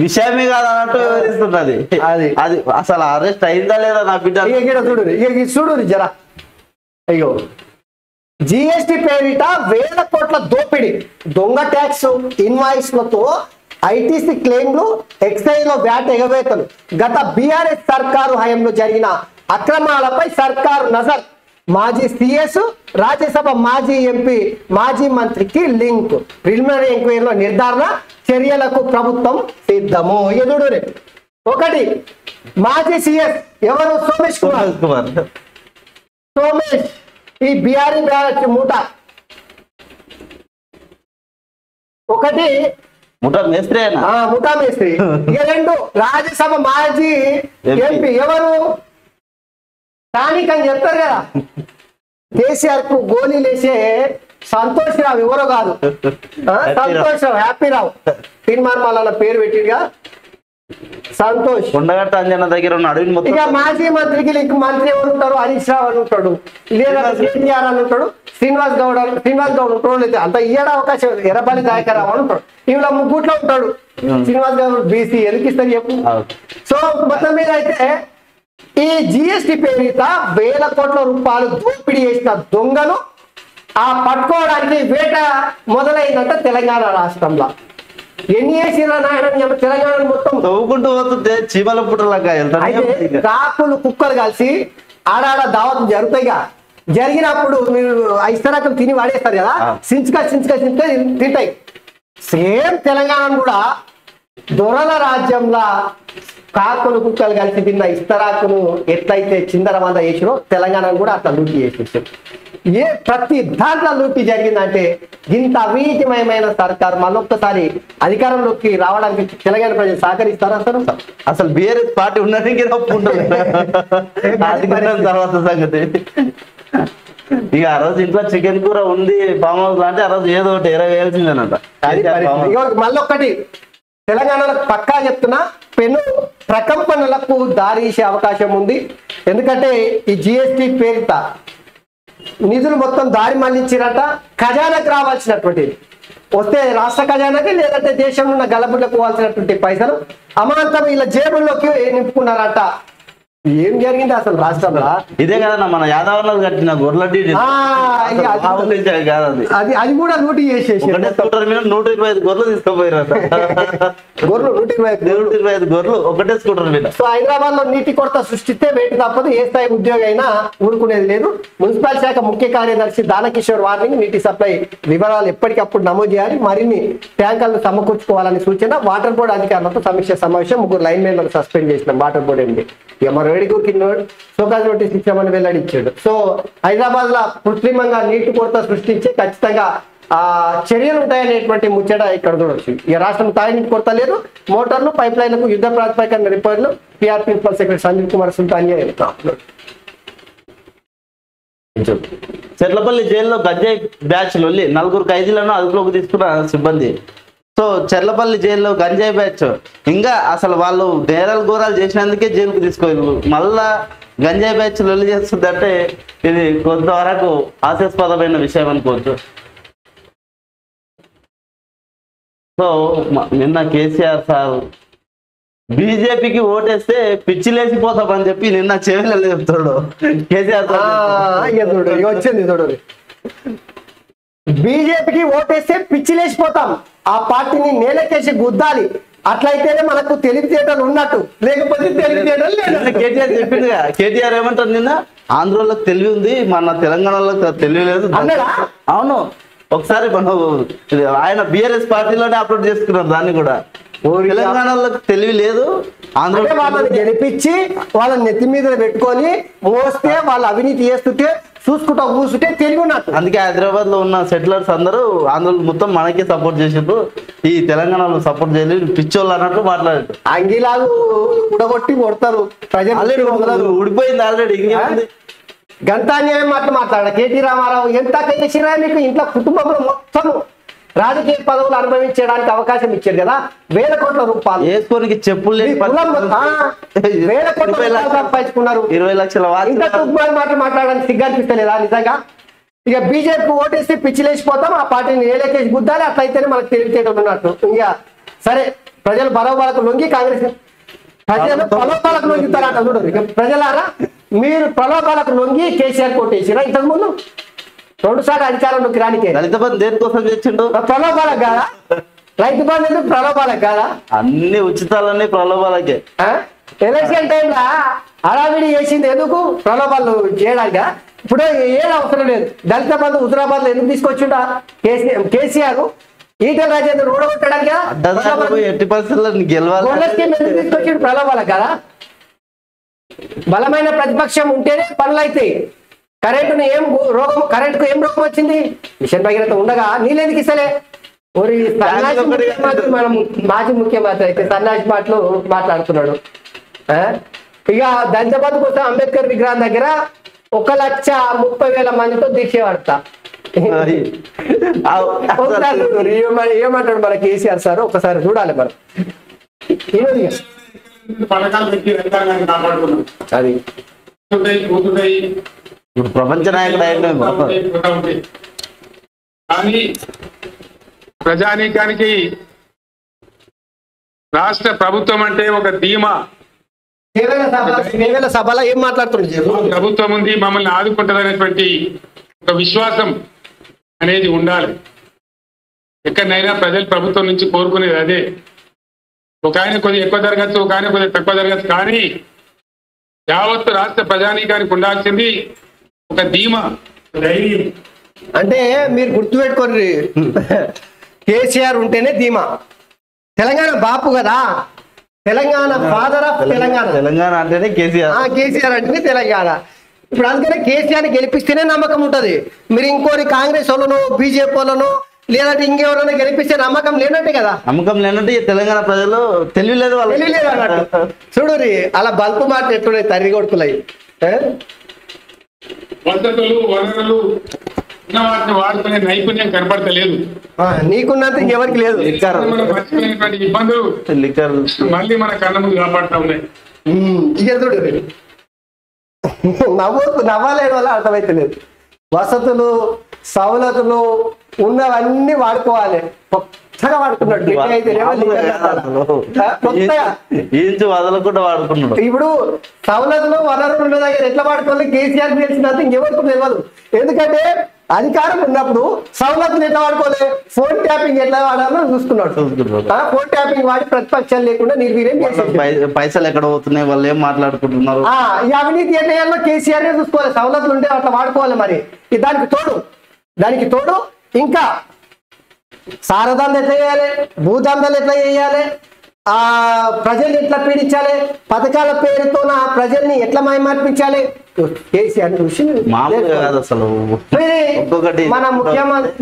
విషయమే కాదన్నట్టు వివరిస్తున్నది. అది అసలు అరెస్ట్ అయిందా లేదా నా బిడ్డ చూడు జరా. అయ్యో, జిఎస్టి పేరిట 1000 కోట్ల దోపిడీ, దొంగ ట్యాక్స్ ఇన్వాయిస్లతో ఐటీసీ క్లెయిమ్లు, ఎక్సైజ్ లో వ్యాట్ ఎగవేతలు, గత బీఆర్ఎస్ సర్కారు హయాంలో జరిగిన అక్రమాలపై సర్కారు నజర్, మాజీ సిఎస్, రాజ్యసభ మాజీ ఎంపీ, మాజీ మంత్రికి లింక్, ప్రిలిమినరీ ఎంక్వైరీలో నిర్ధారణ, చర్యలకు ప్రభుత్వం సిద్ధము. ఎదుడు ఒకటి, మాజీ సిఎస్ ఎవరు? సోమేష్ కుమార్. సోమేష్ ఈ బీఆర్ఈ బ్యాచ్ మూట. ఒకటి ముఠా మేస్త్రి. ముఠా మేస్త్రి. ఇక 2, రాజ్యసభ మాజీ ఎంపీ ఎవరు? స్థానిక అని చెప్తారు కదా, కేసీఆర్ కు గోళీలు వేసే సంతోష్ రావు ఎవరో కాదు, సంతోష్ రావు, హ్యాపీ రావు, తిన్మార్మాల పేరు పెట్టిగా సంతోష్. కొండగట్ట అంజన దగ్గర ఉన్న అడవిని మొత్తం. ఇక మాజీ మంత్రికి లింక్, మంత్రి ఎవరు ఉంటారు? హరీష్ రావు అని ఉంటాడు, లేదా కేటీఆర్ అని ఉంటాడు, శ్రీనివాస్ గౌడ్ ఉంటాడు, లేదా అంత ఇయ్యడ అవకాశం, ఎర్రపల్లి దయాకర్రావు అని ఉంటాడు, ఇలా ముగ్గుట్లో ఉంటాడు. శ్రీనివాస్ గౌడ్ బీసీ ఎందుకు ఇస్తారు చెప్పు. సో మొత్తం మీద అయితే ఈ జిఎస్టి పేరిట 1000 కోట్ల రూపాయలు దోపిడీ చేసిన దొంగలు ఆ పట్టుకోవడానికి వేట మొదలైందంట తెలంగాణ రాష్ట్రంలో. ఎన్ని వేసిన నాయన తెలంగాణ మొత్తం తవ్వుకుంటూ పోతుంటే చీమల పుట్టలాగా కాకులు కుక్కలు కలిసి ఆడాడ దావతులు జరుగుతాయిగా. జరిగినప్పుడు మీరు ఇస్తరాకులు తిని వాడేస్తారు కదా, సించుక తింటాయి. సేమ్ తెలంగాణ కూడా దొరల రాజ్యంలో కాకులు కుక్కలు కలిసి తిన్న ఇస్తరాకును ఎట్లయితే చిందరమంద చేసిరో తెలంగాణ కూడా అట్లా లూటీ చేసేసారు. ప్రతి దాంట్లో లూటీ జరిగిందంటే ఇంత అవినీతిమయమైన సర్కారు మళ్ళొక్కసారి అధికారంలోకి రావడానికి తెలంగాణ ప్రజలు సహకరిస్తారా? అసలు బీఆర్ఎస్ పార్టీ ఉన్నది తర్వాత సంగతి. ఇక ఆ రోజు ఇంట్లో చికెన్ కూర ఉంది ఫామ్ హౌస్ అంటే ఆ రోజు ఏదో ఒకటి 20 వేయాల్సిందేనంట. మళ్ళొక్కటి తెలంగాణలో పక్కా చెప్తున్నా, పెను ప్రకంపనలకు దారి తీసే అవకాశం ఉంది. ఎందుకంటే ఈ జిఎస్టి పేరిట నిధులు మొత్తం దారి మళ్లించినట్ట, ఖజానాకు రావాల్సినటువంటిది వస్తే రాష్ట్ర ఖజానాకి, లేదంటే దేశంలో ఉన్న గలబులకు పోవాల్సినటువంటి పైసలు అమాంతం ఇలా జేబుల్లోకి నింపుకున్నారట. ఏం జరిగింది అసలు రాష్ట్రంలో? ఇదే కదా మన యాదవ్ కట్టిన గొర్రెడ్డి, అది కూడా లూటీ చేసేసి 125 గొర్రెలు తీసుకుపోయారు. గొర్రెలు 125 గొర్రెలు ఒకటే స్కూటర్ మీద. సో హైదరాబాద్ లో నీటి కొరత సృష్టిస్తే వేటి తప్పదు, ఏ స్థాయి ఉద్యోగి అయినా ఊరుకునేది లేదు. మున్సిపల్ శాఖ ముఖ్య కార్యదర్శి దానకిషోర్ వార్నింగ్, నీటి సప్లై వివరాలు ఎప్పటికప్పుడు నమోదు చేయాలి, మరిన్ని ట్యాంకర్లు సమకూర్చుకోవాలని సూచన. వాటర్ బోర్డు అధికారులతో సమీక్ష సమావేశం, 3 లైన్ మెన్లను సస్పెండ్ చేసినాం వాటర్ బోర్డు ఎండి. ఇక మరో సోకాజ్ నోటీస్ ఇచ్చామని వెల్లడించాడు. సో హైదరాబాద్ లో కృత్రిమంగా నీటి కొరత సృష్టించి ఖచ్చితంగా చర్యలు ఉంటాయనేటువంటి ముచ్చట ఇక్కడ చూడవచ్చు. ఇక రాష్ట్రం తాగినీటి కొరత లేదు, మోటార్లు పైప్ లైన్లకు యుద్ధ ప్రాతిపదికన రిపేర్లు, PR principal secretary Sanjeev Kumar Sultania చెప్తారు. చెర్లపల్లి జైల్లో గంజాయి బ్యాచ్ లొల్లి, 4 ఖైదీలను అదుపులోకి తీసుకున్న సిబ్బంది. సో చెర్లపల్లి జైల్లో గంజాయి బ్యాచ్ ఇంకా అసలు వాళ్ళు నేరాలు ఘోరాలు చేసినందుకే జైలుకు తీసుకోవాలి, మళ్ళా గంజాయి బ్యాచ్ లొల్లి చేస్తుందంటే ఇది కొంతవరకు హాస్యాస్పదమైన విషయం అనుకోవచ్చు. సో నిన్న కేసీఆర్ సార్ బీజేపీకి ఓటేస్తే పిచ్చిలేసిపోతామని చెప్పి నిన్న చెవిలో చెప్తాడు కేసీఆర్ సార్. వచ్చింది చూడు, బీజేపీకి ఓటేస్తే పిచ్చిలేసిపోతాం, ఆ పార్టీని నేలకేసి గుద్దాలి, అట్లయితేనే మనకు తెలివితేటలు ఉన్నట్టు, లేకపోతే తెలివితేటలు లేదు. కేటీఆర్ చెప్పింది కదా, కేటీఆర్ ఏమంటారు నిన్న, ఆంధ్రలోకి తెలివి ఉంది మన తెలంగాణలో తెలివి లేదు అన్నాడా? అవును, ఒకసారి మనం ఆయన బీఆర్ఎస్ పార్టీలోనే అప్లోడ్ చేసుకున్నారు దాన్ని కూడా. తెలంగాణలో తెలివి లేదు, ఆంధ్ర వాళ్ళని గెలిపించి వాళ్ళని నెత్తి మీద పెట్టుకొని మోస్తే వాళ్ళు అవినీతి చేస్తుంటే చూసుకుంటా కూర్చుంటే తెలివి ఉన్నట్టు. అందుకే హైదరాబాద్ లో ఉన్న సెటిలర్స్ అందరూ ఆంధ్రలో మొత్తం మనకే సపోర్ట్ చేసారు, ఈ తెలంగాణలో సపోర్ట్ చేయలేదు, పిచ్చోళ్ళు అన్నట్టు మాట్లాడారు. అంగిలాలు ఉడగొట్టి కొడతారు ప్రజలు, ఊడిపోయింది ఆల్రెడీ. ఇంకేముంది గంతాన్యాయం మాట్లాడారు కేటీ రామారావు. ఎంత చేసినా మీకు ఇంట్లో కుటుంబంలో మొత్తం రాజకీయ పదవులు అనుభవించడానికి అవకాశం ఇచ్చారు కదా, 1000 కోట్ల రూపాయలు వేసుకోనికి చెప్పులు 1000 కోట్ల సంపాదించుకున్నారు. 20 లక్షల ఇంకా మాట మాట్లాడడానికి సిగ్గు అనిపిస్తలేదా నిజంగా? ఇక బీజేపీకి ఓటేస్తే పిచ్చిలేసిపోతాం, ఆ పార్టీని ఏలేకేసి గుద్దాలి, అట్లయితేనే మనకు తెలివితేటం ఉన్నట్టు. ఇంకా సరే ప్రజలు బలబాలకు లొంగి కాంగ్రెస్ ప్రజలు ప్రలోభాలకు లొంగుతారట. చూడరు ఇక ప్రజలారా, మీరు ప్రలోభాలకు లొంగి కేసీఆర్ కోటేసిరా ఇంతకు ముందు 2 సార్లు అధికారంలోకి రానికే. దళిత బంధు దేనికోసం తెచ్చిండు? ప్రలోభాలకు కాదా? రైతు బంధు ఎందుకు ప్రలోభాలకు కాదా? అన్ని ఉచితాలన్నీ ప్రలోభాలకే. ఎలక్షన్ టైంలో హడావిడి చేసింది ఎందుకు? ప్రలోభాలు చేయడానికి. ఇప్పుడు ఏం అవసరం లేదు. దళిత బంధు హుజరాబాద్ లో ఎందుకు తీసుకొచ్చిండా కేసీఆర్? ఈటల రాజేందర్ ఓడగొట్టడానికి ఎట్టి పరిస్థితుల్లో గెలవాలి తీసుకొచ్చిండు ప్రలోభాలకు కదా. బలమైన ప్రతిపక్షం ఉంటేనే పనులు అవుతాయి. కరెంటును ఏం రోగం, కరెంటుకు ఏం రోగం వచ్చింది? మిషన్ భగీరథ ఉండగా నీళ్ళు ఎందుకు ఇస్తలే? మనం మాజీ ముఖ్యమంత్రి అయితే సన్నాసి మాటలు మాట్లాడుతున్నాడు. ఇక దళిత బంధు కోసం అంబేద్కర్ విగ్రహం దగ్గర 1,30,000 మందితో దీక్ష పడతా. ఏమంటాడు మన కేసీఆర్ సార్? ఒకసారి చూడాలి మనం. అది ఇప్పుడు ప్రపంచ నాయకుడు కానీ ప్రజానీకానికి రాష్ట్ర ప్రభుత్వం అంటే ఒక ధీమా. సభలో ఏం మాట్లాడుతుండ్రు? ప్రభుత్వం ఉంది, మమ్మల్ని ఆదుకుంటుందనేటువంటి ఒక విశ్వాసం అనేది ఉండాలి. ఎక్కడైనా ప్రజలు ప్రభుత్వం నుంచి కోరుకునేది అదే. ఒక ఆయన కొద్దిగా ఎక్కువ జరగచ్చు, ఒక ఆయన కొద్దిగా తక్కువ జరగచ్చు, కానీ యావత్తు రాష్ట్ర ప్రజానీకానికి ఉండాల్సింది ఒక ధీమా, ధైర్యం. అంటే మీరు గుర్తుపెట్టుకోండి, కేసీఆర్ ఉంటేనే ధీమా. తెలంగాణ బాపు కదా, తెలంగాణ ఫాదర్ ఆఫ్ తెలంగాణ. తెలంగాణ అంటేనే కేసీఆర్, కేసీఆర్ అంటేనే తెలంగాణ. ఇప్పుడు అందుకనే కేసీఆర్ గెలిపిస్తేనే నమ్మకం ఉంటది. మీరు ఇంకోటి కాంగ్రెస్ వాళ్ళను, బీజేపీ వాళ్ళను, లేదంటే ఇంకెవరైనా గెలిపిస్తే నమ్మకం లేనట్టే కదా. నమ్మకం లేనంటే తెలంగాణ ప్రజలు తెలియలేదు అన్నట్టు. చూడు అలా బల్పు మాట ఎట్టున్నాయి తల్లి కొడుకులై. వసతులు, వనరులు ఉన్న వాటిని వాడుకునే నైపుణ్యం కనపడతలేదు. నీకున్నంత ఇంకెవరికి లేదు. మర్చిపోయినటువంటి ఇబ్బందులు మళ్ళీ మన కళ్ళ ముందు కాపాడుతూ ఉన్నాయి. ఇక చూడు నవ్వలేని వల్ల అర్థమైతే లేదు. వసతులు, సవలతులు ఉన్నవన్నీ వాడుకోవాలి. కొత్తగా వాడుకున్నాడు. వదలకుండా వాడుకున్నాడు. ఇప్పుడు సవలతులు, వనరులు ఉన్న దగ్గర ఎట్లా వాడుకోవాలి కేసీఆర్ తెలిసినంత ఇంకెవరికి తెలియదు. ఎందుకంటే అధికారం ఉన్నప్పుడు సవలతులు ఎట్లా వాడుకోవాలి, ఫోన్ ట్యాపింగ్ ఎట్లా వాడాలో చూసుకున్నాడు. ఫోన్ ట్యాపింగ్ వాడి ప్రతిపక్షాలు లేకుండా నిర్వీర్యం చేశారు. పైసలు ఎక్కడ పోతున్నాయి, వాళ్ళు ఏం మాట్లాడుకుంటున్నారు, ఈ అవినీతి ఎట్లా చేయాలో కేసీఆర్ చూసుకోవాలి. సవలతులు ఉంటే అట్లా వాడుకోవాలి. మరి దానికి తోడు ఇంకా సారదాలు ఎట్లా చేయాలి, భూదందాలు ఎట్లా చేయాలి, ప్రజల్ని ఎట్లా పీడించాలి, పథకాల పేరుతో ప్రజల్ని ఎట్లా మైమార్పించాలి కేసీఆర్ చూసి అసలు మన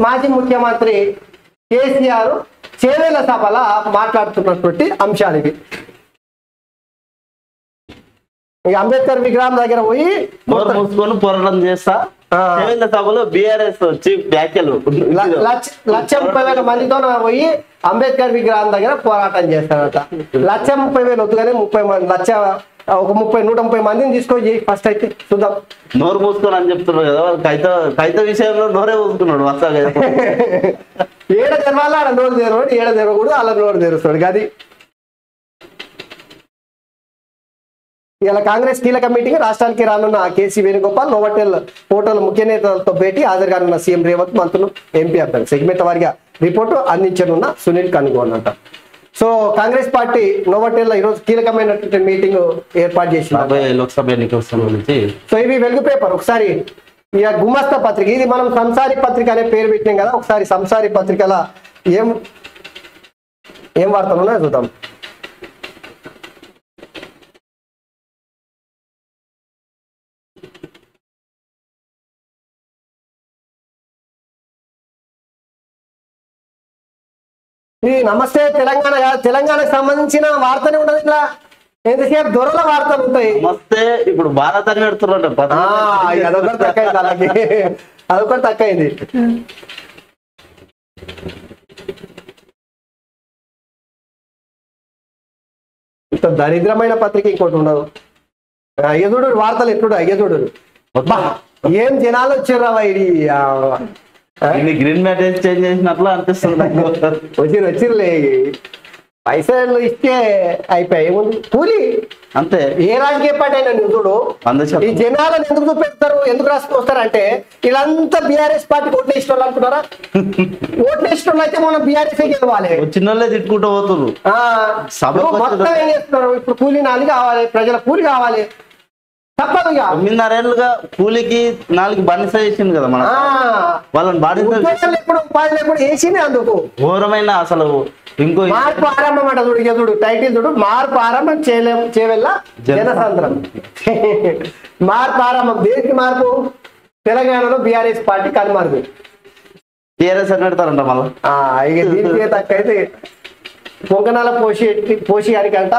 మాజీ ముఖ్యమంత్రి కేసీఆర్ చేవేల సభలో మాట్లాడుతున్నటువంటి అంశాలు ఇవి. అంబేద్కర్ విగ్రహం దగ్గర పోయి మూసుకొని పోరాటం చేస్తా. సభలో బీఆర్ఎస్ చీఫ్ వ్యాఖ్యలు 1,30,000 మందితో పోయి అంబేద్కర్ విగ్రహం దగ్గర పోరాటం చేస్తారట. 1,30,000 వద్దు కానీ 130 మందిని తీసుకొని ఫస్ట్ అయితే చూద్దాం. నోరు మూసుకొని అని చెప్తున్నాడు కదా, కైత విషయంలో నోరే మూసుకున్నాడు. వస్తాగా ఏడ తెరవాలి, ఆడ నోరు తెరవాడు, ఏడ తెరవకూడదు, అలా నోరు తెరుస్తాడు. అది ఇలా కాంగ్రెస్ కీలక మీటింగ్. రాష్ట్రానికి రానున్న కేసీ వేణుగోపాల్, నోవటెల్ హోటల్ ముఖ్య నేతలతో భేటీ, హాజరు కానున్న సీఎం రేవంత్, మంత్రులు, ఎంపీ అభ్యర్థి. సెగ్మెంట్ వారిగా రిపోర్టు అందించనున్న సునీల్ కనుగోలు అంట. సో కాంగ్రెస్ పార్టీ నోవటెల్ ఈరోజు కీలకమైనటువంటి మీటింగ్ ఏర్పాటు చేసింది లోక్సభ ఎన్నికల సంబంధించి. సో ఇవి వెలుగు పేపర్. ఒకసారి ఇక గుమస్తా పత్రిక, ఇది మనం సంసారి పత్రిక అనే పేరు పెట్టినాం కదా. ఒకసారి సంసారి పత్రికల ఏం వార్తలు ఉన్నాయో చూద్దాం. ఈ నమస్తే తెలంగాణ, తెలంగాణకు సంబంధించిన వార్తనే ఉండదు. ఇట్లా ఎంతసేపు దొరల వార్తలు ఉంటాయి. నమస్తే ఇప్పుడు భారత్ అని పెడుతున్నారు. అదొకటి తక్కువైంది, అలాగే అదొకటి తక్కువైంది. ఇంత దరిద్రమైన పత్రిక ఇంకోటి ఉండదు. ఎదుడు వార్తలు ఎట్లుడు ఎదుడు ఏం జనాలు వచ్చారా ఇది గ్రీన్ మ్యాట్ చేంజ్ చేసినట్లు అనిపిస్తుంది నాకు. వచ్చిర్లే పైసలు ఇస్తే అయిపోయాయి ఏముంది కూలి అంతే. ఏ రాజకీయ పార్టీ అయినా నువ్వు చూడు అందరూ ఈ జనాలను ఎందుకు చూపెడతారు ఎందుకు రాసుకొస్తారు అంటే వీళ్ళంతా బీఆర్ఎస్ పార్టీకి ఓట్లు వేసిన వాళ్ళు అనుకున్నారా? ఓట్లు వేసిన వాళ్ళు అయితే మనం బీఆర్ఎస్ గెలవాలి. చిన్నోళ్ళే తిట్టుకుంటూ పోతున్నారు. ఇప్పుడు మొత్తం ఏం చేస్తున్నారు? ఇప్పుడు కూలీ నాలి కావాలి, ప్రజల కూలి కావాలి, తప్పదు ఇక. 9.5 ఏళ్ళుగా కూలికి 4 బానిస చేసింది కదా మన వాళ్ళని బానిస. ఇప్పుడు ఉపాధి లేకుండా వేసింది అందుకు. ఘోరమైన అసలు ఇంకో మార్పు ఆరంభం అంట చూడు, ఇక చూడు టైటిల్ చూడు, మార్పు ఆరంభం చేయవల్ల జనసాంద్రం. మార్పు ఆరంభం దేనికి మార్పు? తెలంగాణలో బీఆర్ఎస్ పార్టీ కనుమరుగు. టీఆర్ఎస్ అని పెడతారంట మళ్ళీ. ఇక దీనికి తక్కైతే పొంగనాల పోషి గారికంట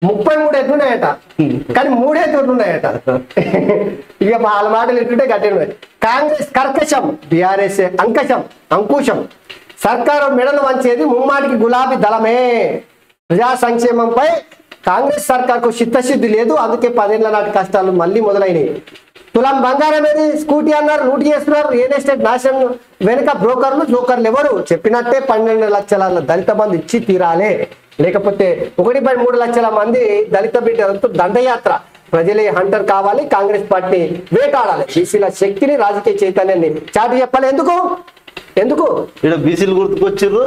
33 ఎత్తున్నాయట, కానీ 3 ఎత్తున్నాయట. ఇక వాళ్ళ మాటలు ఎట్టుంటే గట్టిన కాంగ్రెస్ కర్కశం, బీఆర్ఎస్ అంకుశం. సర్కారు మెడలు వంచేది ముమ్మాటికి గులాబీ దళమే. ప్రజా సంక్షేమంపై కాంగ్రెస్ సర్కార్కు చిత్తశుద్ధి లేదు, అందుకే 10 ఏళ్ల నాటి కష్టాలు మళ్ళీ మొదలైనవి. తులం బంగారం ఏది, స్కూటీ అన్నారు, లూటీ చేస్తున్నారు. రియల్ ఎస్టేట్ నాశనం వెనుక జోకర్లు ఎవరు? చెప్పినట్టే 12 లక్షల దళిత బంధు ఇచ్చి తీరాలే, లేకపోతే 1.3 లక్షల మంది దళిత బిడ్డలతో దండయాత్ర. ప్రజలే హంటర్ కావాలి, కాంగ్రెస్ పార్టీ వేటాడాలి, బీసీల శక్తిని రాజకీయ చైతన్యాన్ని చాటి చెప్పాలి. ఎందుకు ఇక్కడ బీసీలు గుర్తుకొచ్చారు.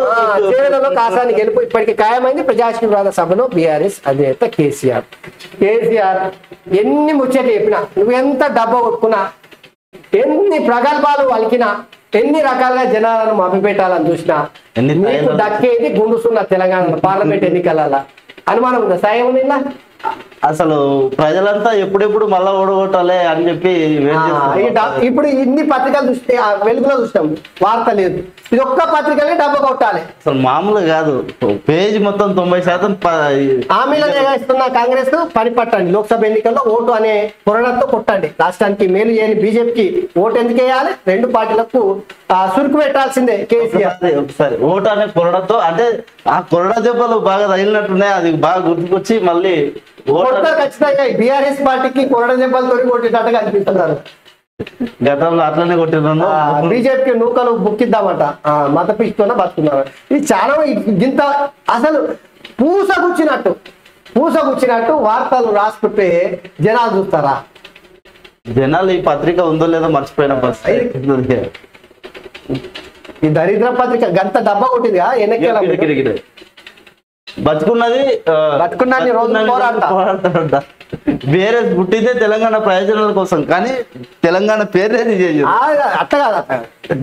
చేవెళ్లలో కాసాని గెలుపు ఇప్పటికీ ఖాయమైంది. ప్రజాశీర్వాద సభలో బీఆర్ఎస్ అధినేత కేసీఆర్ ఎన్ని ముచ్చట్లు చెప్పినా, నువ్వు ఎంత డబ్బా కొట్టుకున్నా, ఎన్ని ప్రగల్భాలు వలికినా, ఎన్ని రకాలుగా జనాలను మభ్యపెట్టాలని చూసినా నీకు దక్కేది గుండుసున్న తెలంగాణ పార్లమెంట్ ఎన్నికల అనుమానం ఉందా? సాయం ఉందా? అసలు ప్రజలంతా ఎప్పుడెప్పుడు మళ్ళా ఓడగొట్టాలి అని చెప్పి ఇప్పుడు ఇన్ని పత్రికలు చూస్తే వెలుగులో చూస్తాం, వార్త లేదు. ఇది ఒక్క పత్రికలే డబ్బు కొట్టాలి. అసలు మామూలు కాదు, పేజ్ మొత్తం 90% హామీలను ఇస్తున్న కాంగ్రెస్ పని పట్టండి. లోక్సభ ఎన్నికల్లో ఓటు అనే పొరడంతో కొట్టండి. రాష్ట్రానికి మేలు చేయని బీజేపీకి ఓటు ఎందుకు వేయాలి? 2 పార్టీలకు సురుకు పెట్టాల్సిందే కేసీఆర్. ఒకసారి ఓటు అనే కొరడతో, అంటే ఆ కొరడ దెబ్బలు బాగా తగిలినట్టున్నాయి, అది బాగా గుర్తుకొచ్చి మళ్ళీ ఖచ్చితంగా బీఆర్ఎస్ పార్టీకి కొరడ దెబ్బలతో కొట్టేటట్టుగా అనిపిస్తున్నారు. గతంలో అట్లనే కొట్టినాను. బీజేపీకి నూకలు బుక్కిద్దామంట, మత పిచ్చితోనే బతుకున్నారు. ఇది చాలా ఇంత అసలు పూసగుచ్చినట్టు వార్తలు రాసుకుంటే జనాలు చూస్తారా? జనాలు ఈ పత్రిక ఉందో లేదో మర్చిపోయిన పరిస్థితి. ఈ దరిద్ర పత్రిక గంత డబ్బా కొట్టిందిగా ఎన్నికల బతుకున్నది రోజు పోరాడతాడంట. వేరే పుట్టిందే తెలంగాణ ప్రయోజనాల కోసం, కానీ తెలంగాణ పేరు అట్ట కాదు.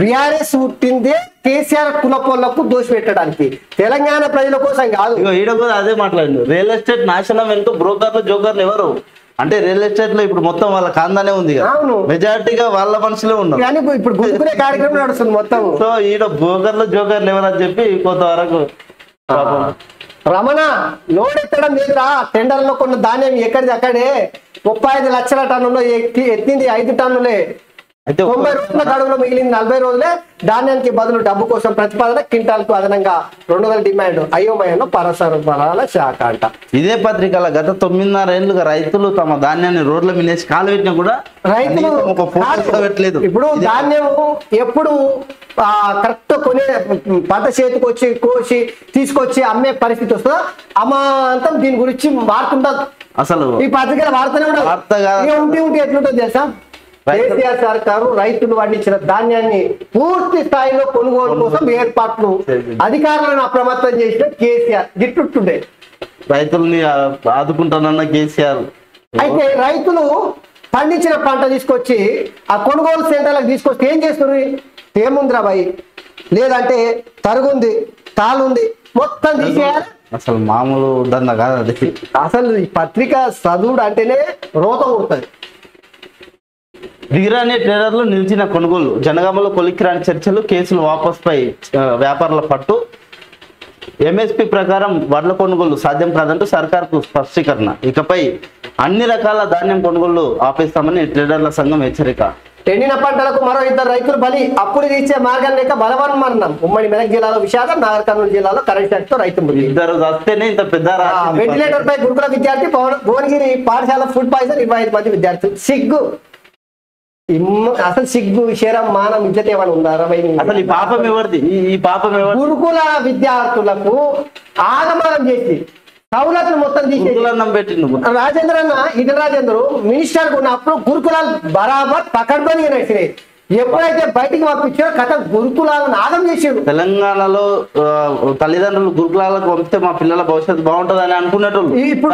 బీఆర్ఎస్ పుట్టిందే కేసీఆర్ కులపోళ్లకు దోషి పెట్టడానికి, తెలంగాణ ప్రజల కోసం కాదు. ఈడ కూడా అదే మాట్లాడింది. రియల్ ఎస్టేట్ నాశనం వెనుక జోకర్లు ఎవరు అంటే, రియల్ ఎస్టేట్ లో ఇప్పుడు మొత్తం వాళ్ళ కాందానే ఉంది, మెజారిటీగా వాళ్ళ మనుషులే ఉన్నారు. ఇప్పుడు గుర్తుకునే కార్యక్రమం నడుస్తుంది మొత్తం. సో ఈడ జోకర్లు ఎవరని చెప్పి కొంతవరకు రమణ లోడెత్తడం లేదురా. టెండర్ లో కొన్ని ధాన్యం ఎక్కడిది అక్కడే 35 లక్షల టన్నులో ఎత్తింది 5 టన్నులే. 90 రోజుల గడువులో మిగిలింది 40 రోజులే. ధాన్యానికి బదులు డబ్బు కోసం ప్రతిపాదన, క్వింటాల్కు అదనంగా 200 డిమాండ్. అయోమయంలో పరసరఫరాల శాఖ అంట. ఇదే పత్రికల గత 9.5 ఏళ్లుగా రైతులు తమ ధాన్యాన్ని రోడ్ల మినేసి కాలు పెట్టినా కూడా రైతులు పెట్టలేదు. ఇప్పుడు ధాన్యం ఎప్పుడు కరెక్ట్ కొనే పంట చేతికి వచ్చి కోసి తీసుకొచ్చి అమ్మే పరిస్థితి వస్తుందో అమాంతం దీని గురించి వార్తుండదు. అసలు ఈ పత్రికల వార్తనే ఉంటే ఎట్లుంటుంది తెలుసా? కేసీఆర్ సర్కారు రైతులు పండించిన ధాన్యాన్ని పూర్తి స్థాయిలో కొనుగోలు కోసం ఏర్పాట్లు, అధికారులను అప్రమత్తం చేసిన కేసీఆర్ గిట్టుండే. రైతుల్ని ఆదుకుంటానన్న కేసీఆర్. అయితే రైతులు పండించిన పంట తీసుకొచ్చి ఆ కొనుగోలు సెంటర్లకు తీసుకొచ్చి ఏం చేస్తున్నారు? ఏముందిరా బాయ్, లేదంటే తరుగుంది, తాళుంది, మొత్తం తీసేయాలి. అసలు మామూలు దందా కాదు అది. అసలు ఈ పత్రిక చదువుడు అంటేనే రోత ఉంటుంది. దిగిరాని ట్రేడర్లు నిలిచిన కొనుగోలు, జనగామలో కొలిక్కిరాని చర్చలు, కేసులు వాపసుపై వ్యాపారుల పట్టు. ఎంఎస్పీ ప్రకారం వడ్ల కొనుగోలు సాధ్యం కాదంటూ సర్కార్కు స్పష్టీకరణ. ఇకపై అన్ని రకాల ధాన్యం కొనుగోళ్లు ఆపేస్తామని ట్రేడర్ల సంఘం హెచ్చరిక. ఎండిన పంటలకు మరో 2 రైతులు బలి, అప్పులు తీర్చే మార్గం లేక బలవన్మరణం. ఉమ్మడి మెదక్ జిల్లాలో విషాదం, నాగర్ కర్నూలు జిల్లాలో కరెంట్ షాక్ తో రైతు మృతి. 2 వస్తేనే ఇంత పెద్ద వెంటిలేటర్ పై గురుకుల విద్యార్థి, భువనగిరి పాఠశాల ఫుడ్ పాయిజన్, 25 మంది విద్యార్థులు. సిగ్గు. అసలు సిగ్గు శరం మానం ఇజ్జత ఏమైనా ఉందా? అసలు ఈ పాపం ఎవరిది? ఈ పాపం ఎవరు? గురుకుల విద్యార్థులకు ఆగమనం చేసి సౌలతులు మొత్తం గురుకులన్నం పెట్టిండు రాజేంద్ర అన్న ఇటల రాజేంద్ర మినిస్టర్ ఉన్నప్పుడు గురుకులాలు బరాబర్ పకడ్బందీ నడిచినాయి. ఎప్పుడైతే బయటికి పంపించారో కథ గురుకులాలను ఆగం చేసాడు. తెలంగాణలో తల్లిదండ్రులు గురుకులాలకు పంపితే మా పిల్లల భవిష్యత్తు బాగుంటుంది అని అనుకున్నట్టు ఇప్పుడు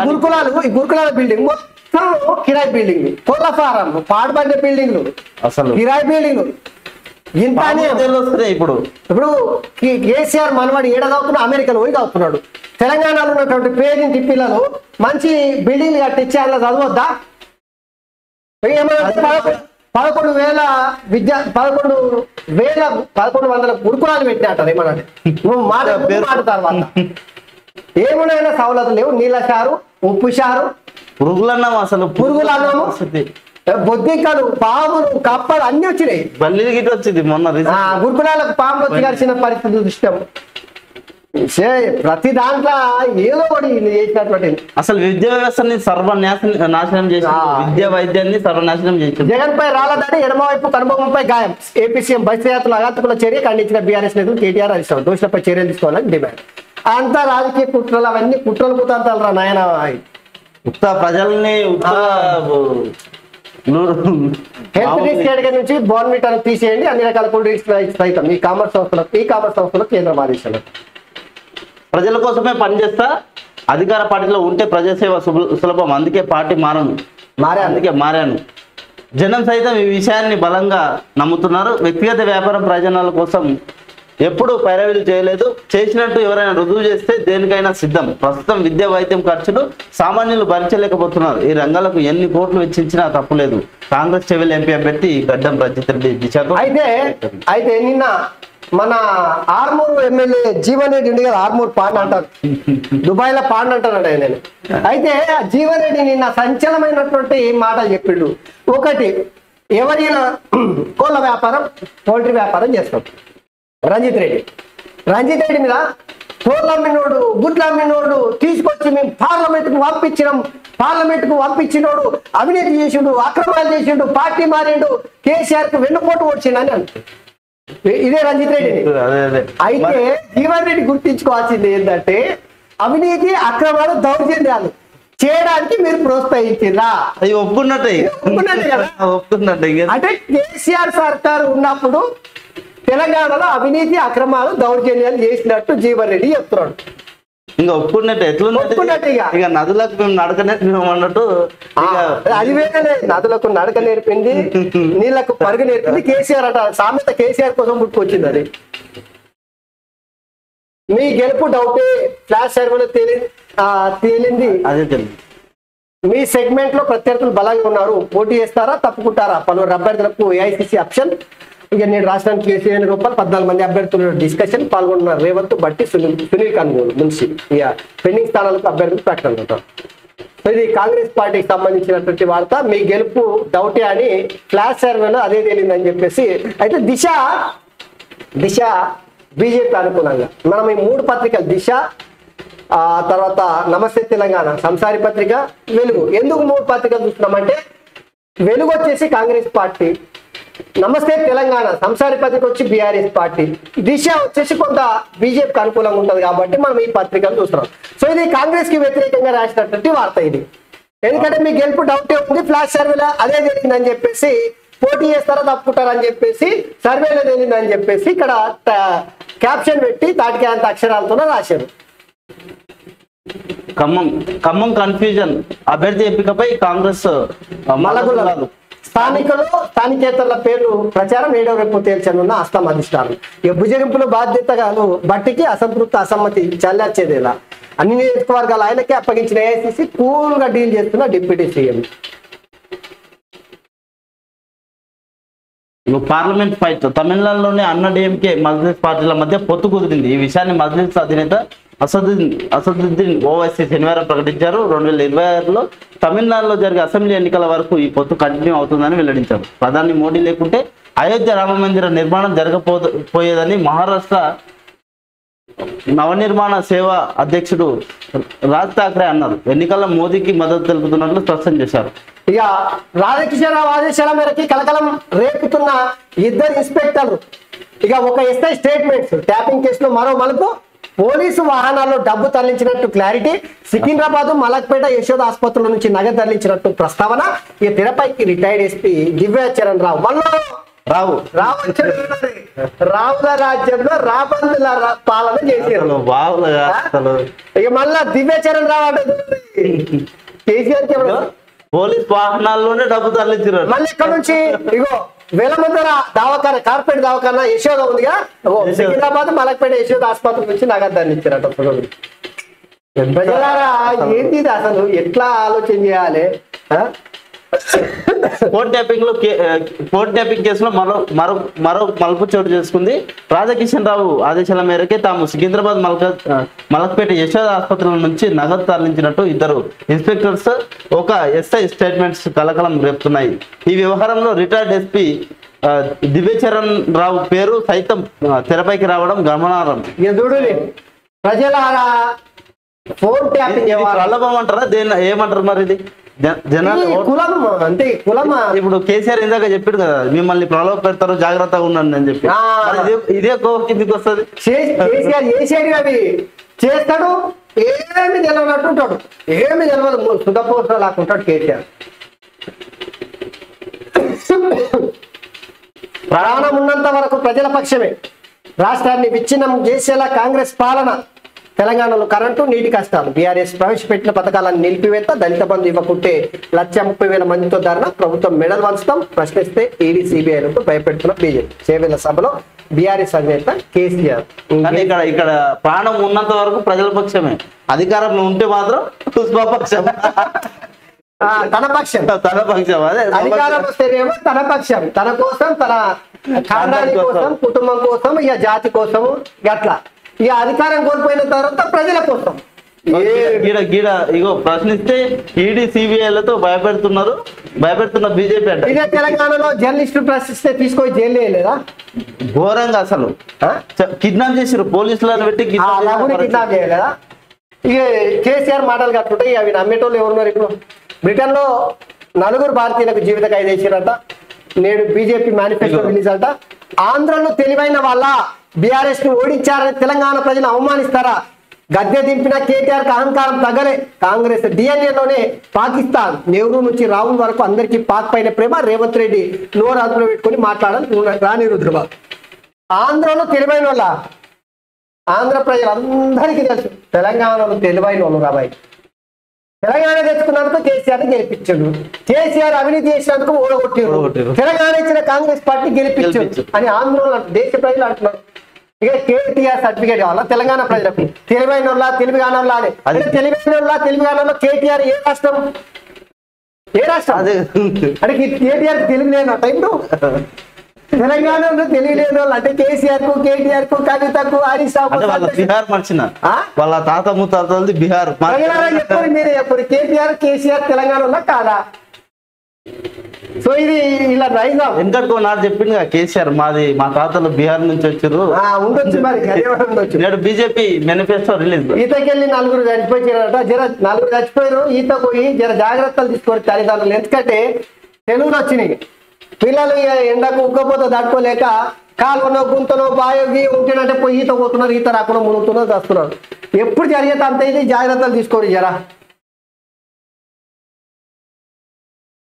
ఈ గురుకులాల బిల్డింగ్ మొత్తం కిరాయి బిల్డింగ్, కోళ్ళ ఫారం, పాడుబడ్డ బిల్డింగ్లు, అసలు కిరాయి బిల్డింగ్ ఇంత వస్తున్నాయి. ఇప్పుడు కేసీఆర్ మనవాడు ఏడ చదువుతున్నాడు, అమెరికాలో పోయి చదువుతున్నాడు. తెలంగాణలో ఉన్నటువంటి పేదింటి పిల్లలు మంచి బిల్డింగ్లు కట్టించి అలా చదవద్దా? 11,100 గురుకులాలు పెట్టినట్టారు. ఏమన్నా నువ్వు మాట తర్వాత ఏమున్నాయినా సౌలతులు లేవు. నీళ్ళ చారు, ఉప్పు చారు, పురుగులన్నాం. అసలు పురుగులు అన్నాము, బొద్దింకలు, పాములు, కప్పలు అన్ని వచ్చినాయి. బల్లి గిట్ వచ్చింది మొన్న గురుకులాలకు పాములు వచ్చి కలిసిన పరిస్థితి దృష్టం. ప్రతి దాంట్లో ఏదో ఒకటి చేసినటువంటి అసలు విద్యా వ్యవస్థని నాశనం చేసి విద్యా వైద్యాన్ని సర్వనాశనం చేసి జగన్ పై రాలదని ఎడమవైపు కనుబొమ్మపై గాయం. ఏపీ సీఎం బస్యాత్రల అగంతకుల చర్య ఖండించిన బీఆర్ఎస్ నేతలు కేటీఆర్ హరీశ్రావు దోషులపై చర్యలు తీసుకోవాలని డిమాండ్. అంతా రాజకీయ కుట్రలు, అవన్నీ కుట్రలు కుతంత్రాలు రా నాయన. ప్రజల్ని హెల్త్ డ్రింక్స్ కేటగిరీ నుంచి బోర్న్విటా తీసేయండి, అన్ని రకాల కూల్ డ్రింక్స్ సైతం ఈ కామర్స్ సంస్థలకు కేంద్రం ఆదేశాలు. ప్రజల కోసమే పనిచేస్తా, అధికార పార్టీలో ఉంటే ప్రజాసేవ సులభం, అందుకే పార్టీ మారాను. జనం సైతం ఈ విషయాన్ని బలంగా నమ్ముతున్నారు. వ్యక్తిగత వ్యాపారం ప్రయోజనాల కోసం ఎప్పుడు పైరవీలు చేయలేదు. చేసినట్టు ఎవరైనా రుజువు చేస్తే దేనికైనా సిద్ధం. ప్రస్తుతం విద్యా వైద్యం ఖర్చులు సామాన్యులు భరించలేకపోతున్నారు. ఈ రంగాలకు ఎన్ని కోట్లు వెచ్చించినా తప్పులేదు. కాంగ్రెస్ చెవిల్ ఎంపీ అభ్యర్థి గడ్డం రంజిత్ రెడ్డి దిశకు అయితే నిన్న మన ఆర్మూర్ ఎమ్మెల్యే జీవన్ రెడ్డి ఉండి కదా, ఆర్మూర్ పాండ్ అంటారు, దుబాయ్ లో పాండ్ అంటారు నేను. అయితే జీవన్ రెడ్డి నిన్న సంచలనమైనటువంటి మాటలు చెప్పిండు. ఒకటి, ఎవరైనా కోళ్ళ వ్యాపారం, పౌల్ట్రీ వ్యాపారం చేస్తాం. రంజిత్ రెడ్డి మీద కోళ్ళ అమ్మినోడు, గుడ్లు అమ్మినోడు తీసుకొచ్చి మేము పార్లమెంట్ కు పంపించినోడు అవినీతి చేసిండు, అక్రమాలు చేసిండు, పార్టీ మారిండు, కేసీఆర్ కు వెన్నుపోటు వచ్చిండు అని అంటారు. ఇదే రంజిత్ రెడ్డిని. అయితే జీవన్ రెడ్డి గుర్తించుకోవాల్సింది ఏంటంటే, అవినీతి, అక్రమాలు, దౌర్జన్యాలు చేయడానికి మీరు ప్రోత్సహించిందా? అవి ఒప్పుకున్నట్టే అంటే కేసీఆర్ సర్కారు ఉన్నప్పుడు తెలంగాణలో అవినీతి, అక్రమాలు, దౌర్జన్యాలు చేసినట్టు జీవన్ రెడ్డి చెప్తున్నాడు. ఇంకా ఒప్పుకున్నట్టు ఎట్లున్నట్టు ఇక నదులకు మేము నడక నేర్పినామన్నట్టు. అది వేరే, నదులకు నడక నేర్పింది, నీళ్లకు పరుగు నేర్పింది కేసీఆర్ అట. సామెత కేసీఆర్ కోసం పుట్టుకొచ్చింది. అది మీ గెలుపు డౌటే, ఫ్లాష్ సర్వేలో తేలింది. అదే తెలియదు. మీ సెగ్మెంట్ లో ప్రత్యర్థులు బలంగా ఉన్నారు, పోటీ చేస్తారా తప్పుకుంటారా? పలువురు అభ్యర్థులకు ఏఐసిసి ఆప్షన్. ఇక నేను రాష్ట్రానికి కేసీఆర్ రూపాయలు 14 మంది అభ్యర్థుల డిస్కషన్ పాల్గొన్న రేవంత్ బట్టి సునీల్ కన్గోలు మున్సి ఇక పెండింగ్ స్థానాలకు అభ్యర్థులు ప్రకటన ఉంటారు. సో ఇది కాంగ్రెస్ పార్టీకి సంబంధించినటువంటి వార్త. మీ గెలుపు డౌటే అని ఫ్లాష్ సర్వేలో అదే తేలిందని చెప్పేసి. అయితే దిశ బీజేపీ అనుకూలంగా మనం ఈ 3 పత్రికలు, దిశ, తర్వాత నమస్తే తెలంగాణ, సంసారి పత్రిక, వెలుగు. ఎందుకు 3 పత్రికలు చూస్తున్నామంటే, వెలుగు వచ్చేసి కాంగ్రెస్ పార్టీ, నమస్తే తెలంగాణ, సంసారి పత్రిక వచ్చి బీఆర్ఎస్ పార్టీ, దిశ వచ్చేసి కొంత బీజేపీకి అనుకూలంగా ఉంటుంది కాబట్టి మనం ఈ పత్రికలు చూస్తున్నాం. సో ఇది కాంగ్రెస్ కి వ్యతిరేకంగా రాసినటువంటి వార్త ఇది. ఎందుకంటే మీ గెలుపు డౌటే ఉంది, ఫ్లాష్ సర్వేలో అదే జరిగిందని చెప్పేసి, పోటీ చేస్తారా తప్పుకుంటారని చెప్పేసి సర్వేలో తెలియదని చెప్పేసి ఇక్కడ క్యాప్షన్ పెట్టి తాటికి అంత అక్షరాలతో రాశారు. ఖమ్మం కన్ఫ్యూజన్, అభ్యర్థి ఎంపికపై కాంగ్రెస్ మల్లగుల్లాలు. స్థానికేతరుల పేర్లు ప్రచారం 7వ రేపు తేల్చనున్న అస్సాం అధిష్టానం. ఇక భుజగింపులు బాధ్యతగాను బట్టికి అసమ్మతి చల్లార్చేదేలా. అన్ని నియోజకవర్గాలు ఆయనకే అప్పగించిన ఏఐసిసి కూల్ గా డీల్ చేస్తున్న డిప్యూటీ సీఎం. పార్లమెంట్ ఫైట్, తమిళనాడులోని అన్నాడీఎంకే మజ్లిస్ పార్టీల మధ్య పొత్తు కుదిరింది. ఈ విషయాన్ని మజ్లిస్ అధినేత అసదుద్దీన్ ఓవైసీ శనివారం ప్రకటించారు. 2026లో తమిళనాడులో జరిగే అసెంబ్లీ ఎన్నికల వరకు ఈ పొత్తు కంటిన్యూ అవుతుందని వెల్లడించారు. ప్రధాని మోడీ లేకుంటే అయోధ్య రామ మందిర నిర్మాణం జరగపోయేదని మహారాష్ట్ర నవనిర్మాణ సేవ అధ్యక్షుడు రాజ్ ఠాక్రే అన్నారు. ఎన్నికల్లో మోదీకి మద్దతు తెలుపుతున్నట్లు స్పష్టం చేశారు. ఇక రాధాకిషన్రావు ఆదేశాల మేరకి కలకలం రేపుతున్న ఇద్దరు ఇన్స్పెక్టర్లు. ఇక ఒక ఎస్ఐ స్టేట్మెంట్స్, ట్యాపింగ్ కేసులో మరో మలుపు, పోలీసు వాహనాల్లో డబ్బు తరలించినట్టు క్లారిటీ, సికింద్రాబాద్ మలక్పేట యశోద ఆసుపత్రుల నుంచి నగదు తరలించినట్టు ప్రస్తావన. ఈ తెరపైకి రిటైర్డ్ ఎస్పీ దివ్యాచరణ్ రావు మళ్ళా రావుల రాజ్యంలో రాబందుల పాలన చేశారు. ఇక మళ్ళా దివ్యాచరణ్ రావు అంటే కేసీఆర్ పోలీస్ వాహనాల్లోనే డబ్బు తరలించారు. మళ్ళీ ఇక్కడ నుంచి ఇగో వెలమందర దవాఖాన, కార్పొరేట్ దవాఖాన యశోద ఉందిగా, సికింద్రాబాద్ మలక్పేట యశోద ఆసుపత్రి నుంచి నగదు తరలించారట. ప్రజలారా ఏంటి ఇది అసలు, ఎట్లా ఆలోచన చేయాలి? ఫోన్ ట్యాపింగ్ కేసులో మరో మలుపు చోటు చేసుకుంది. రాధాకిషన్ రావు ఆదేశాల మేరకే తాము సికింద్రాబాద్ మలక్పేట యశోద ఆసుపత్రుల నుంచి నగదు తరలించినట్టు ఇద్దరు ఇన్స్పెక్టర్స్, ఒక ఎస్ఐ స్టేట్మెంట్స్ కలకలం రేపుతున్నాయి. ఈ వ్యవహారంలో రిటైర్డ్ ఎస్పీ దివ్యచరణ్ రావు పేరు సైతం తెరపైకి రావడం గమనార్హం. ప్రజలారా ఫోన్ ట్యాపింగ్ ప్రలోభం అంటారా, దేని ఏమంటారు మరి? ఇది జనాలు కులం అంటే కులమా? ఇప్పుడు కేసీఆర్ ఇందాక చెప్పాడు కదా, మిమ్మల్ని ప్రలోభ పెడతారు జాగ్రత్తగా ఉండండి అని చెప్పి. ఇదే కిందికి వస్తుంది. కేసీఆర్ చేసేది అవి చేస్తాడు, ఏమి తెలవనట్టు ఉంటాడు, ఏమి తెలవదు, సుధపోస లాక్కుంటాడు కేసీఆర్. ప్రాణం ఉన్నంత వరకు ప్రజల పక్షమే. రాష్ట్రాన్ని విచ్ఛిన్నం చేసేలా కాంగ్రెస్ పాలన. తెలంగాణలో కరెంటు, నీటి కష్టాలు. బీఆర్ఎస్ ప్రవేశపెట్టిన పథకాలను నిలిపివేత, దళిత బంధు ఇవ్వకుంటే 1,30,000 మందితో ధరణ, ప్రభుత్వం మెడల్ వంచుతాం, ప్రశ్నిస్తే ఈడీ సిబిఐలకు భయపెడుతున్న బీజేపీ. చేవేళ్ల సభలో బీఆర్ఎస్ అధినేత కేసీఆర్. ఇక్కడ ప్రాణం ఉన్నంత వరకు ప్రజల పక్షమే, అధికారంలో ఉంటే మాత్రం స్వపక్షం, తన పక్షం. అదే అధికారం వస్తేనేమో తన పక్షం, తన కోసం, తన ఖాండాని కోసం, కుటుంబం కోసం, ఇక జాతి కోసం, గట్లా. ఇక అధికారం కోల్పోయిన తర్వాత ప్రజల కోసం ఇగో ప్రశ్నిస్తే ఈడీ సిబిఐలతో భయపెడుతున్న బీజేపీ అంటే. ఇదే తెలంగాణలో జర్నలిస్టులు ప్రశ్నిస్తే తీసుకొని జైలు వేయలేదా? ఘోరంగా అసలు కిడ్నాప్ చేసారు, పోలీసులను పెట్టి కిడ్నాప్ చేయలేదా? ఇక కేసీఆర్ మాటలు కట్టుకుంటే అవి నమ్మేటోళ్ళు ఎవరున్నారు? ఇప్పుడు బ్రిటన్ లో 4 భారతీయులకు జీవిత ఖైదు చేసిరట. నేడు బీజేపీ మేనిఫెస్టో రిలీజ్ అంట. ఆంధ్రలో తెలివైన వాళ్ళ బీఆర్ఎస్ ను ఓడించారని తెలంగాణ ప్రజలు అవమానిస్తారా? గద్దె దింపిన కేటీఆర్ కు అహంకారం తగ్గలే. కాంగ్రెస్ డిఎన్ఏలోనే పాకిస్తాన్, నెహ్రూ నుంచి రాహుల్ వరకు అందరికీ పాక్ పైన ప్రేమ. రేవంత్ రెడ్డి నోరు అదుపులో పెట్టుకుని మాట్లాడాలి. రాణి రుద్రబాబు ఆంధ్రలో తెలివైన వాళ్ళ, ఆంధ్ర ప్రజలందరికీ తెలుసు తెలంగాణలో తెలివైన వాళ్ళు. రాబాయి తెలంగాణ తెచ్చుకున్నందుకు కేసీఆర్ గెలిపించాడు, కేసీఆర్ అవినీతి చేసినందుకు ఓడగొట్టారు, తెలంగాణ ఇచ్చిన కాంగ్రెస్ పార్టీ గెలిపించాడు అని ఆంధ్రలో దేశ ప్రజలు అంటున్నారు. ఇక కేటీఆర్ సర్టిఫికేట్ కావాలా తెలంగాణ ప్రజలకు? తెలివైన వాళ్ళ, తెలివిగాన వాళ్ళ అని. తెలివైన వాళ్ళ, తెలివిగాన వాళ్ళ కేటీఆర్ ఏ రాష్ట్రం అంటే కేటీఆర్ తెలివి లేని టైంలో తెలంగాణలో తెలియలేని వాళ్ళు అంటే కేసీఆర్ కు, కేటీఆర్ కు, కవితకు, హరీష్ రావు బీహార్ మర్చిన వాళ్ళ తాత ముత్తాతలది బీహార్. చెప్పండి మీరే చెప్పండి, కేటీఆర్ కేసీఆర్ తెలంగాణలో కాదా? సో ఇది ఇలా నైజాం. ఎందుకో నాకు చెప్పింది కేసీఆర్ మా తాతలు బీహార్ నుంచి వచ్చారు, ఉండొచ్చు మరి. నేడు బీజేపీ మేనిఫెస్టో రిలీజ్. ఈతకెళ్ళి 4 చచ్చిపోయారట. 4 చచ్చిపోయారు. ఈత పోయి జాగ్రత్తలు తీసుకోండి తల్లిదండ్రులు. ఎందుకంటే తెలుగులో వచ్చినాయి. పిల్లలు ఎండకు ఉక్కపోతే తట్టుకోలేక కాలువనో, గుంతనో, బాయోగి ఉంటేనంటే పోయి ఈత పోతున్నారు, ఈత రాకుండా మునుగుతున్నారు, వస్తున్నారు. ఎప్పుడు జరిగేది అంత ఇది జాగ్రత్తలు తీసుకోండి జరా.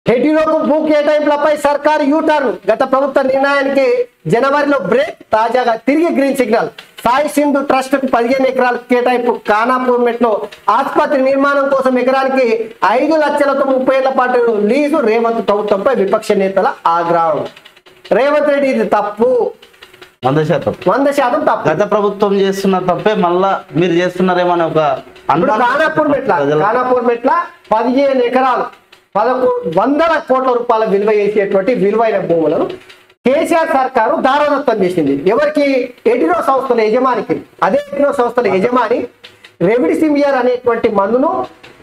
హెటిరోకు భూ కేటాయింపులపై సర్కారు యూటర్న్. గత ప్రభుత్వ నిర్ణయానికి జనవరిలో బ్రేక్. తాజాగా తిరిగి green signal. Sai Sindhu trust కు 15 ఎకరాల కేటాయింపు. ఖానాపూర్ మెట్లో ఆసుపత్రి నిర్మాణం కోసం ఎకరానికి 5 లక్షలతో 30 ఏళ్ల పాటు లీజు. రేవంత్ ప్రభుత్వంపై విపక్ష నేతల ఆగ్రహం. రేవంత్ రెడ్డి ఇది తప్పు, 100% తప్పు. గత ప్రభుత్వం చేస్తున్న తప్పే మళ్ళా మీరు చేస్తున్నారేమని ఒక ఖానాపూర్ మెట్ల 15 ఎకరాలు 100 కోట్ల రూపాయల విలువ చేసేటువంటి విలువైన భూములను కేసీఆర్ సర్కారు దారాదత్తం చేసింది. ఎవరికి? ఎడిరో సంస్థల యజమానికి. అదే ఎడిరో సంస్థల యజమాని రెమిడిసివియర్ అనేటువంటి మందును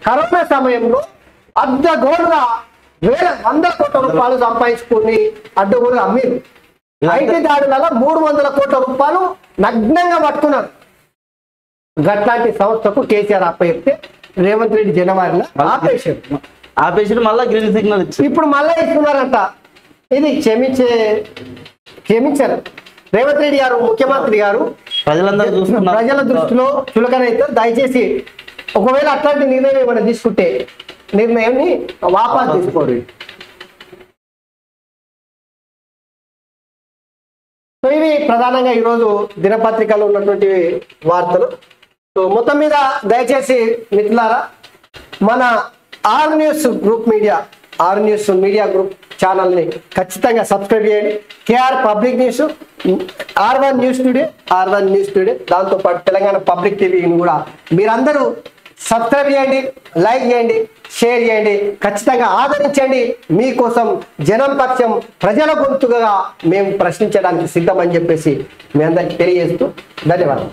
కరోనా సమయంలో అడ్డగోలుగా 100 కోట్ల రూపాయలు సంపాదించుకుని అడ్డగోలు అమ్మిరు. ఐటీ దాడులలో 300 కోట్ల రూపాయలు నగ్నంగా పట్టుకున్నారు. గట్లాంటి సంస్థకు కేసీఆర్ అప్పచెప్తే రేవంత్ రెడ్డి జనవరిలో ఆపేశారు. ఆపేసి మళ్ళీ గ్రీన్ సిగ్నల్ ఇచ్చి ఇప్పుడు మళ్ళీ ఇస్తున్నారంట. ఇది క్షమించారు రేవంత్ రెడ్డి గారు, ముఖ్యమంత్రి గారు ప్రజలందరూ చూస్తున్నారు. ప్రజల దృష్టిలో చులకనైతే దయచేసి ఒకవేళ అట్లాంటి నిర్ణయం ఏమైనా తీసుకుంటే నిర్ణయాన్ని వాపసు తీసుకోరు. సో ఇవి ప్రధానంగా ఈరోజు దినపత్రికలో ఉన్నటువంటి వార్తలు. సో మొత్తం మీద దయచేసి మిత్రులారా, మన ఆర్ న్యూస్ మీడియా గ్రూప్ ఛానల్ని ఖచ్చితంగా సబ్స్క్రైబ్ చేయండి. KR public news, R1 news today, దాంతోపాటు తెలంగాణ పబ్లిక్ టీవీని కూడా మీరందరూ సబ్స్క్రైబ్ చేయండి, లైక్ చేయండి, షేర్ చేయండి, ఖచ్చితంగా ఆదరించండి. మీకోసం జనం పక్షం, ప్రజల గొంతుగా మేము ప్రశ్నించడానికి సిద్ధమని చెప్పేసి మీ అందరికీ తెలియజేస్తూ ధన్యవాదాలు.